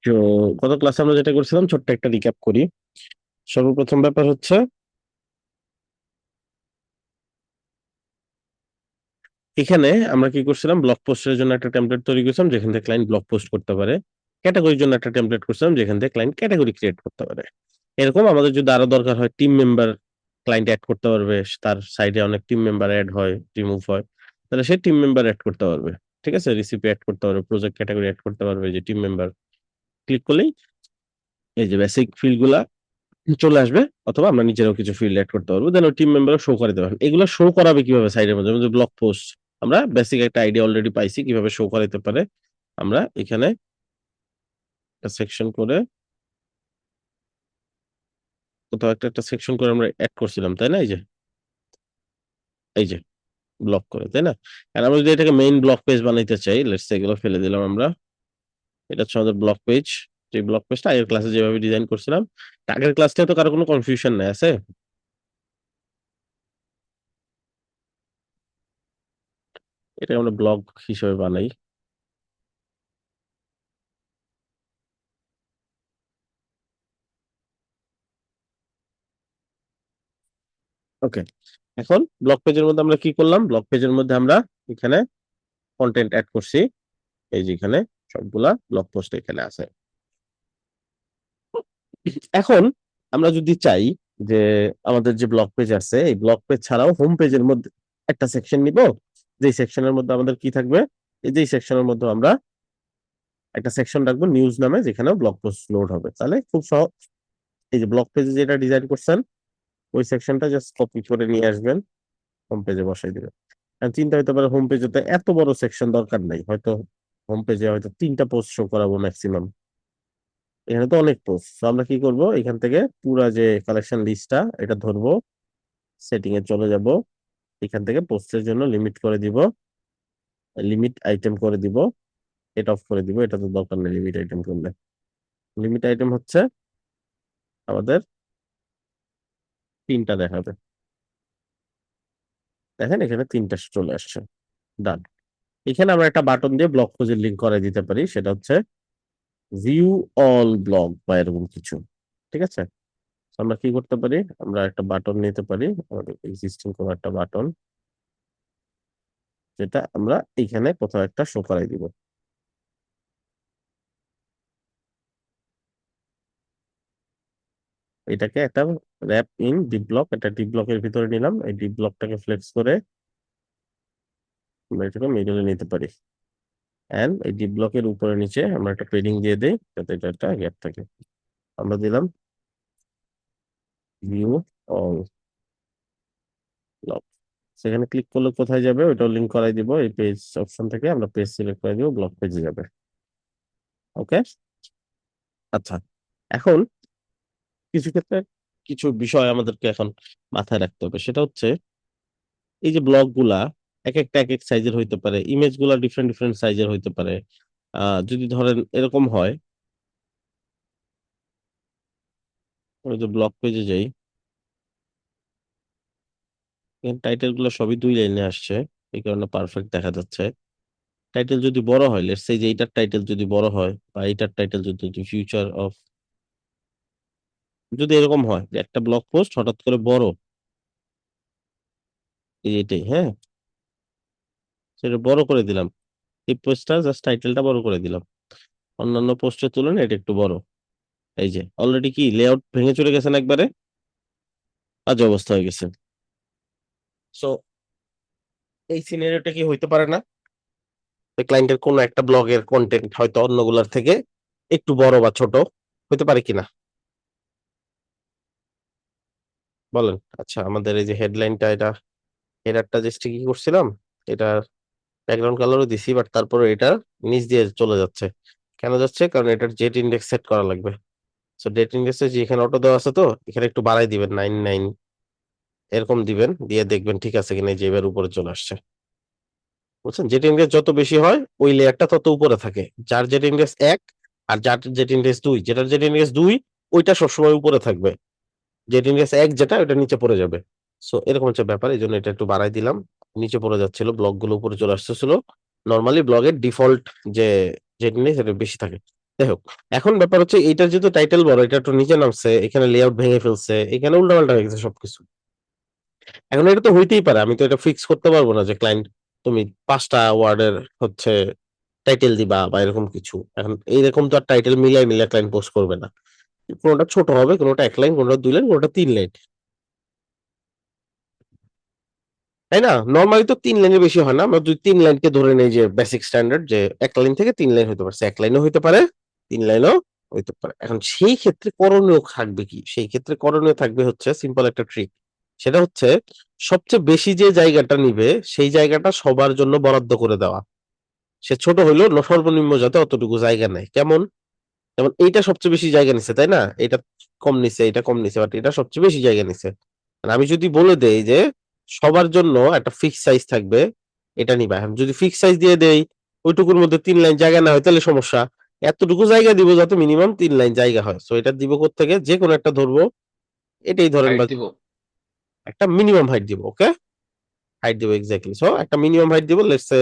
তো গত ক্লাসে আমরা যেটা করছিলাম ছোট্ট একটা রিক্যাপ করি। সর্বপ্রথম ব্যাপার হচ্ছে এখানে আমরা কি করছিলাম, ব্লগ পোস্টের জন্য একটা টেমপ্লেট তৈরি করছিলাম যেখান থেকে ক্লায়েন্ট ব্লগ পোস্ট করতে পারে। ক্যাটাগরির জন্য একটা টেমপ্লেট করছিলাম যেখান থেকে ক্লায়েন্ট ক্যাটাগরি ক্রিয়েট করতে পারে। এরকম আমাদের যদি আরো দরকার হয়, টিম মেম্বার ক্লায়েন্ট অ্যাড করতে পারবে, তার সাইডে অনেক টিম মেম্বার অ্যাড হয়, রিমুভ হয়, তাহলে সে টিম মেম্বার অ্যাড করতে পারবে। ঠিক আছে, রিসিপি অ্যাড করতে পারবে, প্রজেক্ট ক্যাটাগরি অ্যাড করতে পারবে, যে টিম মেম্বার ক্লিক করলেই এই যে বেসিক ফিল্ড গুলা চলে আসবে। অথবা আমরা নিজেরাও কিছু ফিল্ড এড করতে পারবো, দেন ওই টিম মেম্বার শো করে দেবেন। এগুলো শো করাবে কিভাবে সাইডের মধ্যে, যেমন ব্লগ পোস্ট আমরা বেসিক একটা আইডিয়া অলরেডি পাইছি কিভাবে শো করাইতে পারে। আমরা এখানে একটা সেকশন করে, কোথাও একটা সেকশন করে আমরা অ্যাড করছিলাম, তাই না? এই যে ব্লক করে, তাই না? আর আমরা যদি এটাকে মেইন ব্লক পেজ বানাইতে চাই, লেটস সে এগুলো ফেলে দিলাম আমরা। এটা হচ্ছে আমাদের ব্লক পেজ। যে ব্লক পেজটা আগের ক্লাসে যেভাবে ডিজাইন করছিলাম, আগের ক্লাসটা তো কারো কোনো কনফিউশন নাই আছে? এটা আমরা ব্লগ হিসেবে বানাই। ওকে, এখন ব্লগ পেজের মধ্যে আমরা কি করলাম, ব্লগ পেজের মধ্যে আমরা এখানে কন্টেন্ট অ্যাড করছি। এই যে এখানে সবগুলা ব্লগ পোস্ট এখানে আছে। এখন আমরা যদি চাই যে আমাদের যে ব্লগ পেজ আছে এই ব্লগ পেজ ছাড়াও হোম পেজের মধ্যে একটা সেকশন নিব, যে সেকশনের মধ্যে আমাদের কি থাকবে, এই যে সেকশনের মধ্যে আমরা একটা সেকশন রাখবো নিউজ নামে, যেখানেও ব্লগ পোস্ট লোড হবে। তাহলে খুব সহজ, এই যে ব্লগ পেজে যেটা ডিজাইন করছেন ওই সেকশনটা জাস্ট কপি করে নিয়ে আসবেন, হোম পেজে বসাই দিবেন। আর চিন্তা হতে পারে হোম পেজে তো এত বড় সেকশন দরকার নাই, হয়তো হোম পেজে হয়তো 3টা পোস্ট শো করাবো ম্যাক্সিমাম, এখানে তো অনেক পোস্ট। তো আমরা কি করব, এখান থেকে পুরা যে কালেকশন লিস্টটা এটা ধরবো, সেটিং এ চলে যাব, এখান থেকে পোস্টের জন্য লিমিট করে দিব, লিমিট আইটেম করে দিব, এটা অফ করে দিব, এটা তো দরকার নেই লিমিট আইটেম করলে। লিমিট আইটেম হচ্ছে আমাদের 3টা দেখাবে, দেখেন এখানে 3টা চলে আসছে। ডান। এখানে আমরা একটা বাটন দিয়ে ব্লগ পেজের লিঙ্ক করে দিতে পারি, সেটা হচ্ছে ভিউ অল ব্লগ বা এরকম কিছু। ঠিক আছে, আমরা কি করতে পারি, আমরা একটা বাটন নিতে পারি, আমাদের এক্সিস্টিং কোনো একটা বাটন, যেটা আমরা এইখানে কোথাও একটা শো করাই দিব। এটাকে একটা র্যাপ ইন ডিপ ব্লক, এটা ডিপ ব্লকের ভিতরে নিলাম, এই ডিপ ব্লকটাকে ফ্লেক্স করে আমরা এটাকে মিডলে নিতে পারি। এন্ড এই ডিপ ব্লকের উপরে নিচে আমরা একটা পেডিং দিয়ে দিই যাতে এটা একটা গ্যাপ থাকে। আমরা দিলাম ভিউ অল ব্লক। সেখানে ক্লিক করলে কোথায় যাবে ওইটাও লিঙ্ক করাই দিব, এই পেজ অপশন থেকে আমরা পেজ সিলেক্ট করে দিব, ব্লক পেজে যাবে। ওকে, আচ্ছা। এখন কিছু ক্ষেত্রে কিছু বিষয় আমাদেরকে এখন মাথায় রাখতে হবে, সেটা হচ্ছে এই যে ব্লগ গুলা এক একটা এক এক সাইজের হইতে পারে, ইমেজ গুলা ডিফারেন্ট ডিফারেন্ট সাইজের হইতে পারে। যদি ধরেন এরকম হয়, ওই যে ব্লগ পেজে যাই, টাইটেল গুলো সবই 2 লাইনে আসছে, এই কারণে পারফেক্ট দেখা যাচ্ছে। টাইটেল যদি বড় হয়, লেটস সে যে এইটার টাইটেল যদি বড় হয়, বা এইটার টাইটেল যদি ফিউচার অফ, যদি এরকম হয় যে একটা ব্লগ পোস্ট হঠাৎ করে বড়, এই এটাই, হ্যাঁ, সেটা বড় করে দিলাম, এই পোস্টটা জাস্ট টাইটেলটা বড় করে দিলাম, অন্যান্য পোস্টের তুলনায় এটা একটু বড়। এই যে অলরেডি কি লেআউট ভেঙে চলে গেছেন একবারে, আজ অবস্থা হয়ে গেছে। সো এই সিনারিওটা কি হইতে পারে না, ক্লায়েন্টের কোন একটা ব্লগের কন্টেন্ট হয়তো অন্যগুলার থেকে একটু বড় বা ছোট হইতে পারে কিনা, বলেন? আচ্ছা, আমাদের এই যে হেডলাইনটা, এটা হেডারটা জাস্ট কি করছিলাম, এটা ব্যাকগ্রাউন্ড কালারও দিছি, বাট তারপরে এটা নিচ দিয়ে চলে যাচ্ছে। কেন যাচ্ছে, কারণ এটার জেড ইন্ডেক্স সেট করা লাগবে। সো ডেট ইন্ডেক্সে যে এখানে অটো দেওয়া আছে, তো এখানে একটু বাড়াই দিবেন, 9 9 এরকম দিবেন, দিয়ে দেখবেন ঠিক আছে কিনা, যে এবার উপরে চলে আসছে। বুঝছেন, জেট ইন্ডেক্স যত বেশি হয় ওই লেয়ারটা তত উপরে থাকে। যার জেট ইন্ডেক্স 1 আর যার জেট ইন্ডেক্স 2, যেটার জেট ইন্ডেক্স 2 ওইটা সবসময় উপরে থাকবে, জেট ইন্ডেক্স 1 যেটা ওটা নিচে পড়ে যাবে। সো এরকম হচ্ছে ব্যাপার, এই জন্য এটা একটু বাড়াই দিলাম। নিচে পড়ে যাচ্ছিল, ব্লক গুলো উপরে চলে আসতেছিল। নর্মালি ব্লগের ডিফল্ট যে জেট ইন্ডেক্স এটা বেশি থাকে। যাই হোক, এখন ব্যাপার হচ্ছে এইটার যেহেতু টাইটেল বড়, এটা একটু নিচে নামছে, এখানে লেআউট ভেঙে ফেলছে, এখানে উল্টাপাল্টা হয়ে গেছে সবকিছু। এখন এটা তো হইতেই পারে, আমি তো এটা ফিক্স করতে পারবো না যে ক্লায়েন্ট তুমি 5টা ওয়ার্ডের হচ্ছে টাইটেল দিবা বা এরকম কিছু। এখন এইরকম তো আর টাইটেল মিলাই মিলাই ক্লায়েন্ট পোস্ট করবে না। কোনটা ছোট হবে, কোনটা 1 লাইন, কোনটা 2 লাইন, কোনটা 3 লাইন। তাই না? নরমালি তো 3 লাইনের বেশি হয় না। আমরা 2-3 লাইনকে ধরে নেই যে বেসিক স্ট্যান্ডার্ড, যে 1 লাইন থেকে 3 লাইন হইতে পারছে। 1 লাইনও হইতে পারে, 3 লাইনও হইতে পারে। এখন সেই ক্ষেত্রে করণীয় থাকবে কি? সেই ক্ষেত্রে করণীয় থাকবে হচ্ছে সিম্পল একটা ট্রিক। সেটা হচ্ছে সবচেয়ে বেশি যে জায়গাটা নিবে সেই জায়গাটা সবার জন্য বরাদ্দ করে দেওয়া। সে ছোট হইলেও সর্বনিম্ন যাতে অতটুকু জায়গা নেয়। কেমন? যেমন এইটা সবচেয়ে বেশি জায়গা নিছে, তাই না? এটা কম নিছে, এটা কম নিছে, বাট এটা সবচেয়ে বেশি জায়গা নিছে। আর আমি যদি বলে দেই যে সবার জন্য একটা ফিক্স সাইজ থাকবে, এটা নিবা। এখন যদি ফিক্স সাইজ দিয়ে দেই, ওইটুকুর মধ্যে 3 লাইন জায়গা না হয় তাহলে সমস্যা। এতটুকু জায়গা দিব যাতে মিনিমাম 3 লাইন জায়গা হয়। সো এটা দিব কোত্থেকে? যেকোনো একটা ধরবো। এটাই ধরেন হাইট বা দিব। একটা মিনিমাম হাইট দিব। ওকে? হাইট দিব এক্সাক্টলি। সো একটা মিনিমাম হাইট দিব, লেটস সে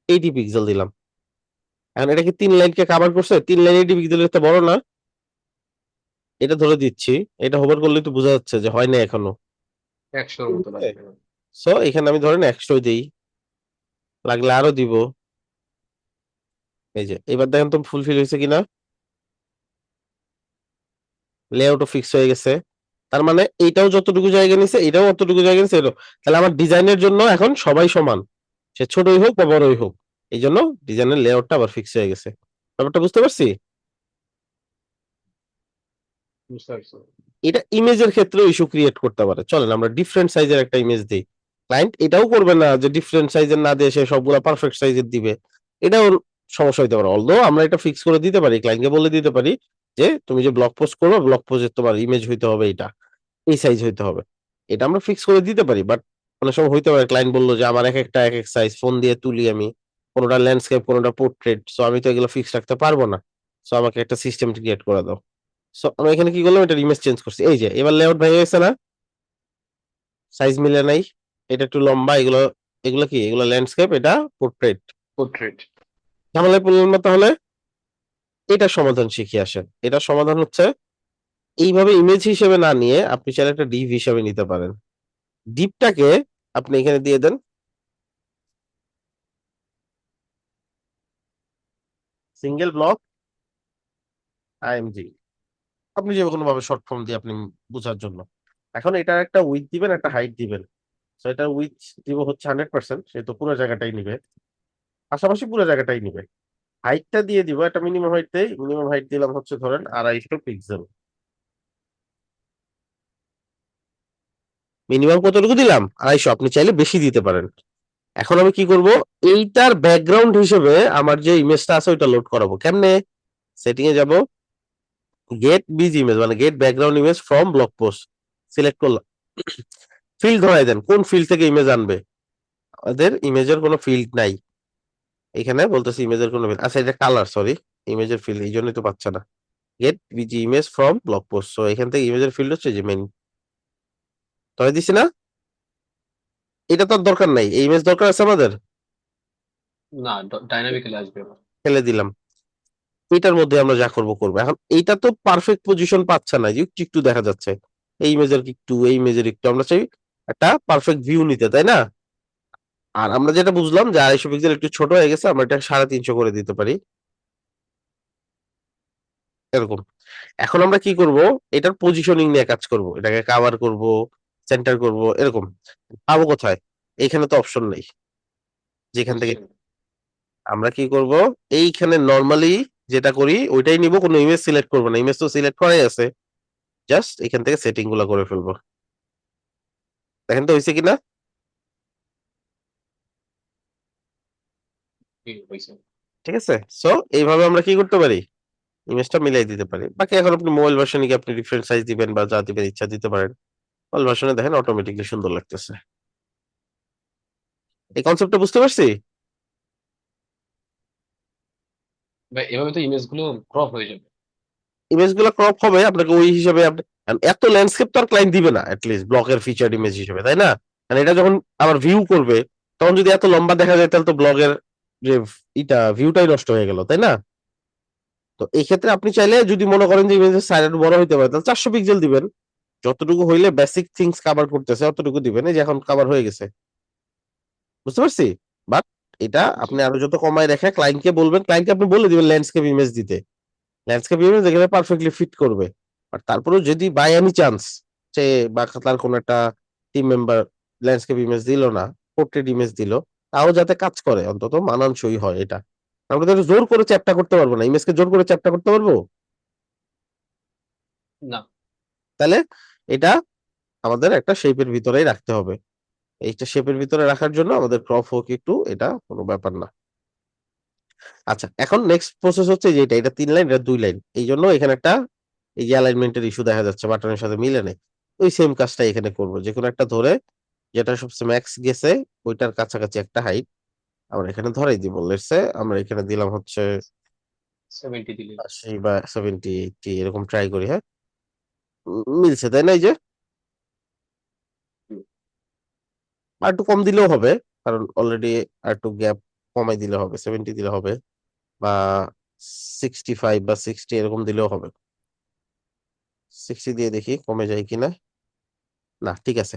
80 পিক্সেল দিলাম। এখন এটা কি 3 লাইনকে কভার করছে? 3 লাইন 80 পিক্সেলের তো বড় না? এটা ধরে দিচ্ছি। এটা হোভার করলেই তো বোঝা যাচ্ছে যে হয় নাই এখনো। 100-র মতো লাগবে। সো এখানে আমি ধরেন 100 দেই। লাগলে আরো দিব। এই যে এবার দেখেন তো ফুলফিল হয়েছে কিনা? লেআউটও ফিক্স হয়ে গেছে। তার মানে এইটাও যতটুকু জায়গা নিছে, এটাও অতটুকু জায়গা নিছে, এটাও। তাহলে আমার ডিজাইনের জন্য এখন সবাই সমান। সে ছোটই হোক বা বড়ই হোক। এইজন্য ডিজাইনের লেআউটটা আবার ফিক্স হয়ে গেছে। ব্যাপারটা বুঝতে পারছি? বুঝতে পারছি। এটা ইমেজের ক্ষেত্রেও ইস্যু ক্রিয়েট করতে পারে। চলেন আমরা ডিফারেন্ট সাইজের একটা ইমেজ দেই। ক্লায়েন্ট এটাও করবে না যে ডিফারেন্ট সাইজের না দিয়ে সে সবগুলা পারফেক্ট সাইজের দিবে। এটাও সমস্যা হইতে পারে। অলদো আমরা এটা ফিক্স করে দিতে পারি। ক্লায়েন্টকে বলে দিতে পারি যে তুমি যে ব্লগ পোস্ট করবে, ব্লগ পোস্টে তোমার ইমেজ হইতে হবে এটা। এই সাইজ হইতে হবে। এটা আমরা ফিক্স করে দিতে পারি। বাট অনেক সময় হইতে পারে ক্লায়েন্ট বলল যে আমার একেকটা একেক সাইজ, ফোন দিয়ে তুলি আমি। কোনটা ল্যান্ডস্কেপ, কোনটা পোর্ট্রেট। সো আমি তো এগুলো ফিক্স রাখতে পারব না। সো আমাকে একটা সিস্টেম ক্রিয়েট করে দাও। সো আমরা এখানে কি করলাম? এটার ইমেজ চেঞ্জ করছি। এই যে এবার লেআউট ভেঙে গেছে না? সাইজ মিলে নাই। এটা একটু লম্বা, এগুলো এগুলো কি? এগুলো ল্যান্ডস্কেপ, এটা পোর্ট্রেট। পোর্ট্রেট। ঝামেলায় পড়লেন না তাহলে? এটার সমাধান শিখে আসেন। এটার সমাধান হচ্ছে এইভাবে ইমেজ হিসেবে না নিয়ে আপনি চাইলে একটা ডিভ হিসেবে নিতে পারেন। ডিভটাকে আপনি এখানে দিয়ে দেন সিঙ্গেল ব্লক আইএমজি। আপনি যে কোনো ভাবে শর্ট ফর্ম দিয়ে আপনি বোঝার জন্য। এখন এটার একটা উইডথ দিবেন, একটা হাইট দিবেন। সো এটা উইডথ দিব হচ্ছে 100%, সে তো পুরো জায়গাটাই নিবে। পাশাপাশি পুরো জায়গাটাই নিবে। হাইটটা দিয়ে দিব, একটা মিনিমাম হাইট দেই। মিনিমাম হাইট দিলাম হচ্ছে ধরেন 250 পিক্সেল। মিনিমাম কতটুকু দিলাম? 250। আপনি চাইলে বেশি দিতে পারেন। এখন আমি কি করব? এইটার ব্যাকগ্রাউন্ড হিসেবে আমার যে ইমেজটা আছে ওইটা লোড করাবো। কেমনে? সেটিং এ যাব, গেট বিজ ইমেজ মানে get background image from blog post select করলাম। ফিল্ড ধরাই দেন, কোন ফিল্ড থেকে ইমেজ আনবে। আমাদের ইমেজের কোনো ফিল্ড নাই। এখানে বলতেছি ইমেজের কোনো ফিল্ড, আচ্ছা এটা কালার, সরি। ইমেজের ফিল্ড এই জন্যই তো পাচ্ছে না। Get BG image from blog post. So এখান থেকে ইমেজের ফিল্ড হচ্ছে যে মেইন। ধরে দিছি না? এটা তো আর দরকার নাই। এই ইমেজ দরকার আছে আমাদের। না, ডাইনামিক্যালি আসবে না। ফেলে দিলাম। এটার মধ্যে আমরা যা করব করবো। এখন এইটা তো পারফেক্ট পজিশন পাচ্ছে না, যে একটু একটু দেখা যাচ্ছে। এই ইমেজের একটু, এই ইমেজের একটু, আমরা চাই একটা পারফেক্ট ভিউ নিতে, তাই না? আর আমরা যেটা বুঝলাম যে 250 পিক্সেল একটু ছোট হয়ে গেছে, আমরা এটা 350 করে দিতে পারি। এরকম। এখন আমরা কি করব? এটার পজিশনিং নিয়ে কাজ করব। এটাকে কভার করব, সেন্টার করব, এরকম। পাবো কোথায়? এখানে তো অপশন নেই যেখান থেকে। বুঝছেন? আমরা কি করব? এইখানে নরমালি যেটা করি ওইটাই নিব, কোনো ইমেজ সিলেক্ট করব না। ইমেজ তো সিলেক্ট করাই আছে। জাস্ট এখান থেকে সেটিং গুলা করে ফেলবো। দেখেন তো হয়েছে কিনা? হয়েছে। ঠিক আছে। সো এইভাবে আমরা কি করতে পারি? ইমেজটা মিলাই দিতে পারি। বাকি এখন আপনি মোবাইল ভার্সনে কি আপনি ডিফারেন্ট সাইজ দিবেন বা যা দিবেন ইচ্ছা দিতে পারেন। মোবাইল ভার্সনে দেখেন অটোমেটিকলি সুন্দর লাগতেছে। এই কনসেপ্টটা বুঝতে পারছি? ভাই এভাবে তো ইমেজ গুলো ক্রপ হয়ে যাবে। ইমেজ গুলো ক্রপ হবে, আপনাকে ওই হিসাবে আপনি এত ল্যান্ডস্কেপ তো আর ক্লায়েন্ট দিবে না লিস্ট ব্লগের ফিচার ইমেজ হিসেবে, তাই না? কারণ এটা যখন আবার ভিউ করবে, তখন যদি এত লম্বা দেখা যায় তাহলে তো ব্লগের যে ভিউটাই নষ্ট হয়ে গেল, তাই না? তো এই ক্ষেত্রে আপনি চাইলে যদি মনে করেন যে ইমেজের সাইজ একটু বড় হইতে পারে তাহলে 400 পিক্সেল দিবেন। যতটুকু হইলে বেসিক থিংস কভার করতেছে অতটুকু দিবেন। এই যে এখন কভার হয়ে গেছে। বুঝতে পারছি? বাট এটা জি। আপনি আরো যত কমায় রেখে ক্লায়েন্টকে বলবেন, ক্লায়েন্টকে আপনি বলে দিবেন ল্যান্ডস্কেপ ইমেজ দিতে। ল্যান্ডস্কেপ ইমেজ এখানে পারফেক্টলি ফিট করবে। আর তারপরেও যদি বাই এনি চান্স সে বা তার কোনো একটা টিম মেম্বার ল্যান্ডস্কেপ ইমেজ দিল না, পোর্ট্রেট ইমেজ দিল, তাও যাতে কাজ করে অন্তত মানানসই হয় এটা। আমরা তো এটা জোর করে চ্যাপ্টা করতে পারবো না। ইমেজকে জোর করে চ্যাপ্টা করতে পারবো? না। তাহলে এটা আমাদের একটা শেপের ভিতরেই রাখতে হবে। এইটা শেপের ভিতরে রাখার জন্য আমাদের ক্রপ হোক একটু, এটা কোনো ব্যাপার না। আচ্ছা, এখন নেক্সট প্রসেস হচ্ছে যে এটা ৩ লাইন, এটা ২ লাইন। এইজন্য এখানে একটা এই যে অ্যালাইনমেন্ট এর ইস্যু দেখা যাচ্ছে বাটনের সাথে মিলে নাই। ওই সেম কাজটাই এখানে করব। যেকোনো একটা ধরে যেটা সবচেয়ে ম্যাক্স গেছে ওইটার কাছাকাছি একটা হাইট আমরা এখানে ধরাই দিব। লেটস সে আমরা এখানে দিলাম হচ্ছে 70 দিলে। ৮০ বা ৭০, ৮০ এরকম ট্রাই করি, হ্যাঁ? মিলছে তাই না? এই যে হুম, আর একটু কম দিলেও হবে। কারণ অলরেডি আর একটু গ্যাপ কমাই দিলে হবে। ৭০ দিলে হবে বা 65 বা ৬০ এরকম দিলেও হবে। ৬০ দিয়ে দেখি কমে যায় কিনা। না, ঠিক আছে।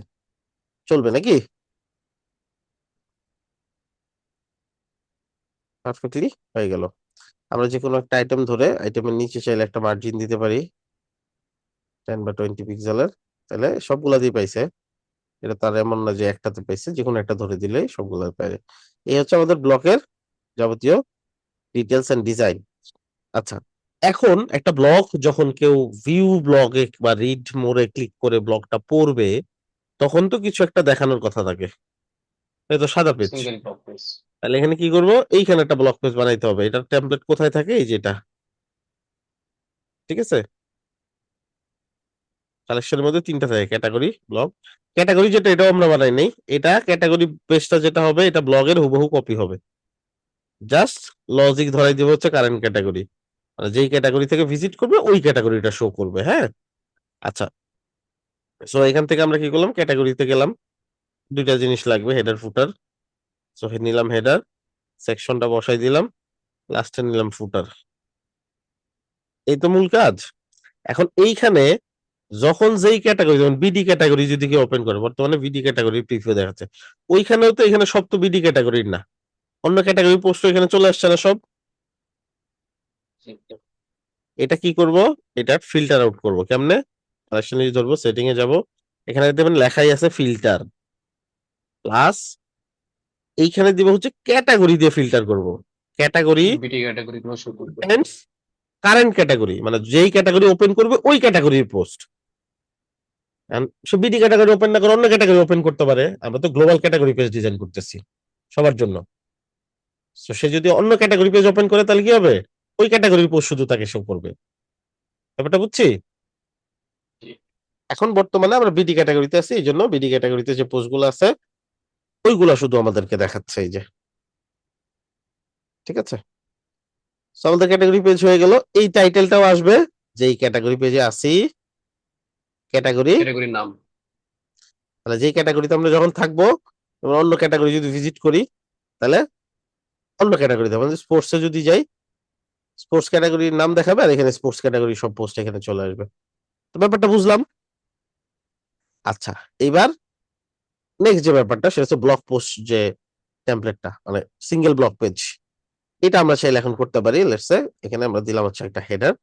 চলবে নাকি? পারফেক্টলি হয়ে গেল। আমরা যেকোনো একটা আইটেম ধরে আইটেমের নিচে চাইলে একটা মার্জিন দিতে পারি 10 বা 20 পিক্সেলের। তাহলে সবগুলা দিয়ে পাইছে। এটা তার এমন না যে একটাতে পাইছে, যেকোনো একটা ধরে দিলেই সবগুলা পারে। এই হচ্ছে আমাদের ব্লকের যাবতীয় ডিটেইলস এন্ড ডিজাইন। আচ্ছা, এখন একটা ব্লক যখন কেউ ভিউ ব্লগে বা রিড মোড়ে ক্লিক করে ব্লকটা পড়বে, তখন তো কিছু একটা দেখানোর কথা থাকে। এই তো সাদা পেজ। Single block page. তাহলে এখানে কি করব? এইখানে একটা ব্লক পেজ বানাইতে হবে। এটার টেমপ্লেট কোথায় থাকে? এই যে এটা। ঠিক আছে? কালেকশনের মধ্যে ৩ টা থাকে ক্যাটেগরি, ব্লগ। ক্যাটেগরি যেটা এটাও আমরা বানাই নাই। এটা ক্যাটেগরি পেজটা যেটা হবে এটা ব্লগের হুবহু কপি হবে। জাস্ট লজিক ধরাই দিব হচ্ছে কারেন্ট ক্যাটেগরি। মানে যেই ক্যাটেগরি থেকে ভিজিট করবে ওই ক্যাটেগরিটা শো করবে, হ্যাঁ? আচ্ছা। সো এখান থেকে আমরা কি করলাম? ক্যাটেগরিতে গেলাম। ২ টা জিনিস লাগবে, হেডার ফুটার। সো নিলাম হেডার, সেকশনটা বসাই দিলাম, লাস্টে নিলাম ফুটার। এই তো মূল কাজ। এখন এইখানে যখন যেই ক্যাটেগরি যেমন বিডি ক্যাটেগরি যদি কেউ ওপেন করে, বর্তমানে বিডি ক্যাটেগরি প্রিভিউ দেখাচ্ছে। ওইখানেও তো এখানে সব তো বিডি ক্যাটেগরির না। অন্য ক্যাটেগরি পোস্ট এখানে চলে আসছে না সব? জি। এটা কি করব? এটা ফিল্টার আউট করব। কেমনে? কালেকশন ধরবো, সেটিং এ যাব। এখানে দেখবেন লেখাই আছে ফিল্টার। প্লাস এইখানে দিব হচ্ছে ক্যাটেগরি দিয়ে ফিল্টার করব। ক্যাটেগরি বিটি ক্যাটাগরি গুলো শো করবে। এন্ড কারেন্ট ক্যাটেগরি মানে যেই ক্যাটেগরি ওপেন করবে ওই ক্যাটেগরির পোস্ট। সে বিডি ক্যাটাগরি ওপেন না করে অন্য ক্যাটাগরি ওপেন করতে পারে। আমরা তো গ্লোবাল ক্যাটাগরি পেজ ডিজাইন করতেছি সবার জন্য। তো সে যদি অন্য ক্যাটাগরি পেজ ওপেন করে তাহলে কি হবে? ওই ক্যাটাগরির পোস্ট শুধু তাকে শো করবে। ব্যাপারটা বুঝছি? জি। এখন বর্তমানে আমরা বিডি ক্যাটাগরিতে আছি, এই জন্য বিডি ক্যাটাগরিতে যে পোস্ট গুলো আছে ওইগুলা শুধু আমাদেরকে দেখাচ্ছে এই যে। ঠিক আছে? সো আমাদের ক্যাটাগরি পেজ হয়ে গেল। এই টাইটেলটাও আসবে যে এই ক্যাটাগরি পেজে আছি, ক্যাটাগরি। ক্যাটাগরির নাম। তাহলে যেই ক্যাটাগরিতে আমরা যখন থাকবো এবং অন্য ক্যাটাগরি যদি ভিজিট করি তাহলে অন্য ক্যাটাগরিতে মানে স্পোর্টস এ যদি যাই স্পোর্টস ক্যাটাগরির নাম দেখাবে আর এখানে স্পোর্টস ক্যাটাগরি সব পোস্ট এখানে চলে আসবে। তো ব্যাপারটা বুঝলাম। আচ্ছা, এইবার নেক্সট যে ব্যাপারটা সেটা হচ্ছে ব্লগ পোস্ট যে টেমপ্লেটটা মানে সিঙ্গেল ব্লক পেজ। এটা আমরা চাইলে এখন করতে পারি। লেটস সে এখানে আমরা দিলাম হচ্ছে একটা হেডার,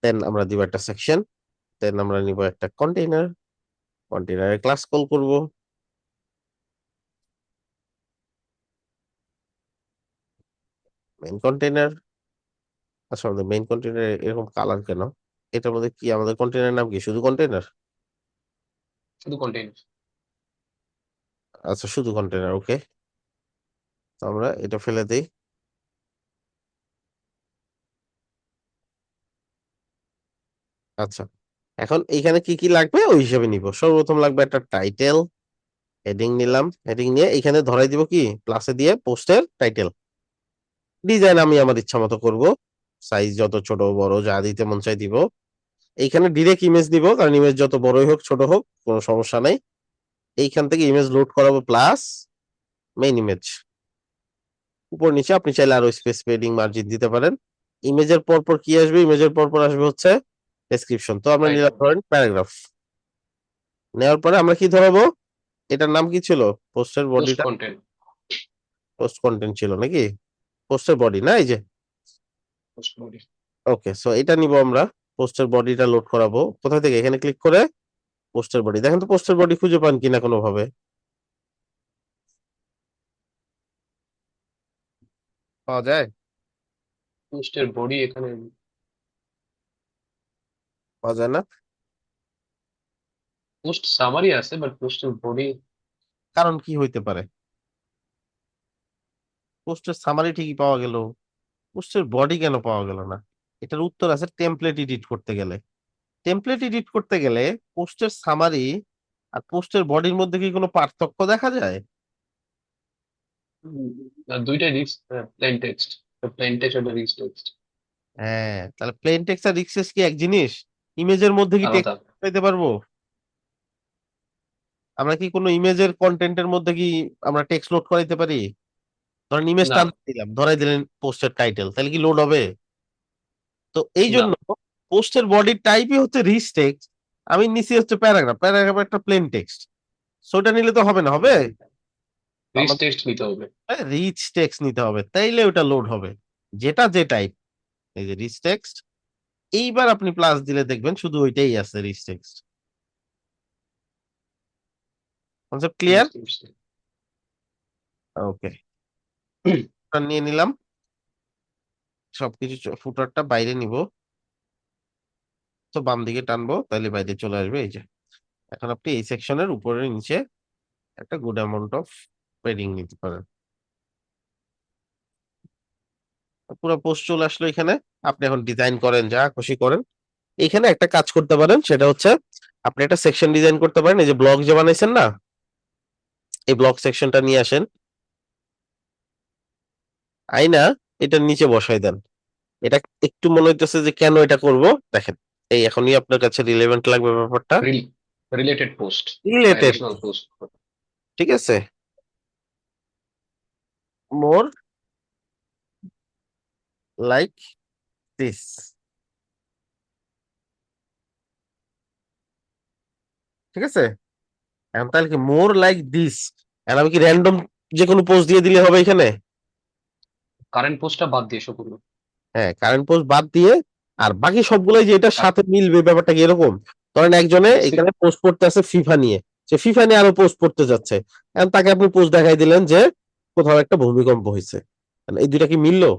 দেন আমরা দিব একটা সেকশন, দেন আমরা নিব একটা কন্টেইনার, কন্টেইনারে ক্লাস কল করব। Main container. আচ্ছা, আমাদের মেইন কন্টেইনার এরকম কালার কেন? এটার মধ্যে কি আমাদের কন্টেইনার নাম কি শুধু কন্টেইনার? শুধু কন্টেন্ট। আচ্ছা, শুধু কন্টেইনার, ওকে। তো আমরা এটা ফেলে দেই। আচ্ছা, এখন এইখানে কি লাগবে ওই হিসেবে নিব। সর্বপ্রথম লাগবে একটা টাইটেল, হেডিং নিলাম। হেডিং নিয়ে এইখানে ধরাই দিব কি প্লাসে দিয়ে পোস্টের টাইটেল। ডিজাইন আমি আমার ইচ্ছা মতো করব। সাইজ যত ছোট বড় যা দিতে মন চাই দিব। এইখানে ডিরেক্ট ইমেজ দিব কারণ ইমেজ যত বড়ই হোক ছোট হোক কোনো সমস্যা নাই। এইখান থেকে ইমেজ লোড করাবো প্লাস মেইন ইমেজ। উপর নিচে আপনি চাইলে আরো স্পেস পেডিং মার্জিন দিতে পারেন। ইমেজের পর পর কি আসবে? ইমেজের পর পর আসবে হচ্ছে ডেসক্রিপশন। তো আমরা নিলাম টাইটেল, ধরেন প্যারাগ্রাফ। নেওয়ার পরে আমরা কি ধরাবো? এটার নাম কি ছিল? পোস্টের পোস্ট বডিটা কন্টেন্ট, পোস্ট কন্টেন্ট ছিল নাকি? পোস্টের বডি না এই যে। Post body. ওকে, সো এটা নিব আমরা। পোস্টের বডিটা লোড করাবো কোথা থেকে? এখানে ক্লিক করে পোস্টের বডি। দেখেন তো পোস্টের বডি খুঁজে পান কিনা কোনোভাবে। পাওয়া যায়? পোস্টের বডি এখানে পাওয়া যায় না? পোস্ট সামারি আছে, বাট পোস্টের বডি কারণ কি হইতে পারে? পোস্টের সামারি ঠিকই পাওয়া গেল, পোস্টের বডি কেন পাওয়া গেল না? এটার উত্তর আছে টেমপ্লেট এডিট করতে গেলে। টেমপ্লেট এডিট করতে গেলে পোস্টের সামারি আর পোস্টের বডির মধ্যে কি কোনো পার্থক্য দেখা যায়? দুইটাই রিক্স, প্লেন টেক্সট, প্লেন টেক্সট আর রিক্স টেক্সট হ্যাঁ, তাহলে প্লেন টেক্সট আর রিক্সেস কি এক জিনিস? ইমেজের মধ্যে কি টেক্সট আলাদা। পেতে পারবো? আমরা কি কোনো ইমেজের কন্টেন্টের মধ্যে কি আমরা টেক্সট লোড করাইতে পারি? ধরেন ইমেজ না, টান দিলাম, ধরাই দিলেন পোস্টের টাইটেল, তাহলে কি লোড হবে? তো এই না, জন্য পোস্টের বডির টাইপই হচ্ছে রিচ টেক্সট, আমি নিচে হচ্ছে প্যারাগ্রাফ, প্যারাগ্রাফ একটা প্লেন টেক্সট। সো এটা নিলে তো হবে না, হবে? রিক্স টেক্সট নিতে হবে। রিচ টেক্সট নিতে হবে, তাইলে ওটা লোড হবে। যেটা যে টাইপ, এই যে রিচ টেক্সট, এইবার আপনি প্লাস দিলে দেখবেন শুধু ওইটাই আছে, রিচ টেক্সট। Concept clear? রিক্স টেক্সট। ওকে, নিয়ে নিলাম। সবকিছু ফুটারটা বাইরে নিব, তো বাম দিকে টানবো তাহলে বাইরে চলে আসবে। এই যে এখন আপনি এই সেকশনের উপরে নিচে একটা গুড অ্যামাউন্ট অফ পেডিং নিতে পারেন। পুরো পোস্ট চলে আসলো এখানে। আপনি এখন ডিজাইন করেন, যা খুশি করেন। এখানে একটা কাজ করতে পারেন, সেটা হচ্ছে আপনি একটা সেকশন ডিজাইন করতে পারেন। এই যে ব্লগ যে বানাইছেন না, এই ব্লগ সেকশনটা নিয়ে আসেন, আইনা এটার নিচে বসাই দেন। এটা একটু মনে হইতেছে যে কেন এটা করব, দেখেন এই এখনই আপনার কাছে রিলেভেন্ট লাগবে ব্যাপারটা। রিলেটেড পোস্ট বা রিলেটেড, অ্যাডিশনাল পোস্ট। ঠিক আছে? মোর লাইক দিস, ঠিক আছে? এখন তাহলে কি মোর লাইক দিস, এখন আমি কি র্যান্ডম যে কোনো পোস্ট দিয়ে দিলে হবে এখানে? কারেন্ট পোস্টটা বাদ দিয়ে সবগুলো। হ্যাঁ, কারেন্ট পোস্ট বাদ দিয়ে আর বাকি সবগুলাই যে এটার সাথে মিলবে, ব্যাপারটা কি এরকম? ধরেন একজনে এখানে পোস্ট করতে আছে ফিফা নিয়ে, সে ফিফা নিয়ে আরো পোস্ট করতে যাচ্ছে, এখন তাকে আপনি পোস্ট দেখাই দিলেন যে কোথাও একটা ভূমিকম্প হয়েছে। এই দুইটা কি মিললো?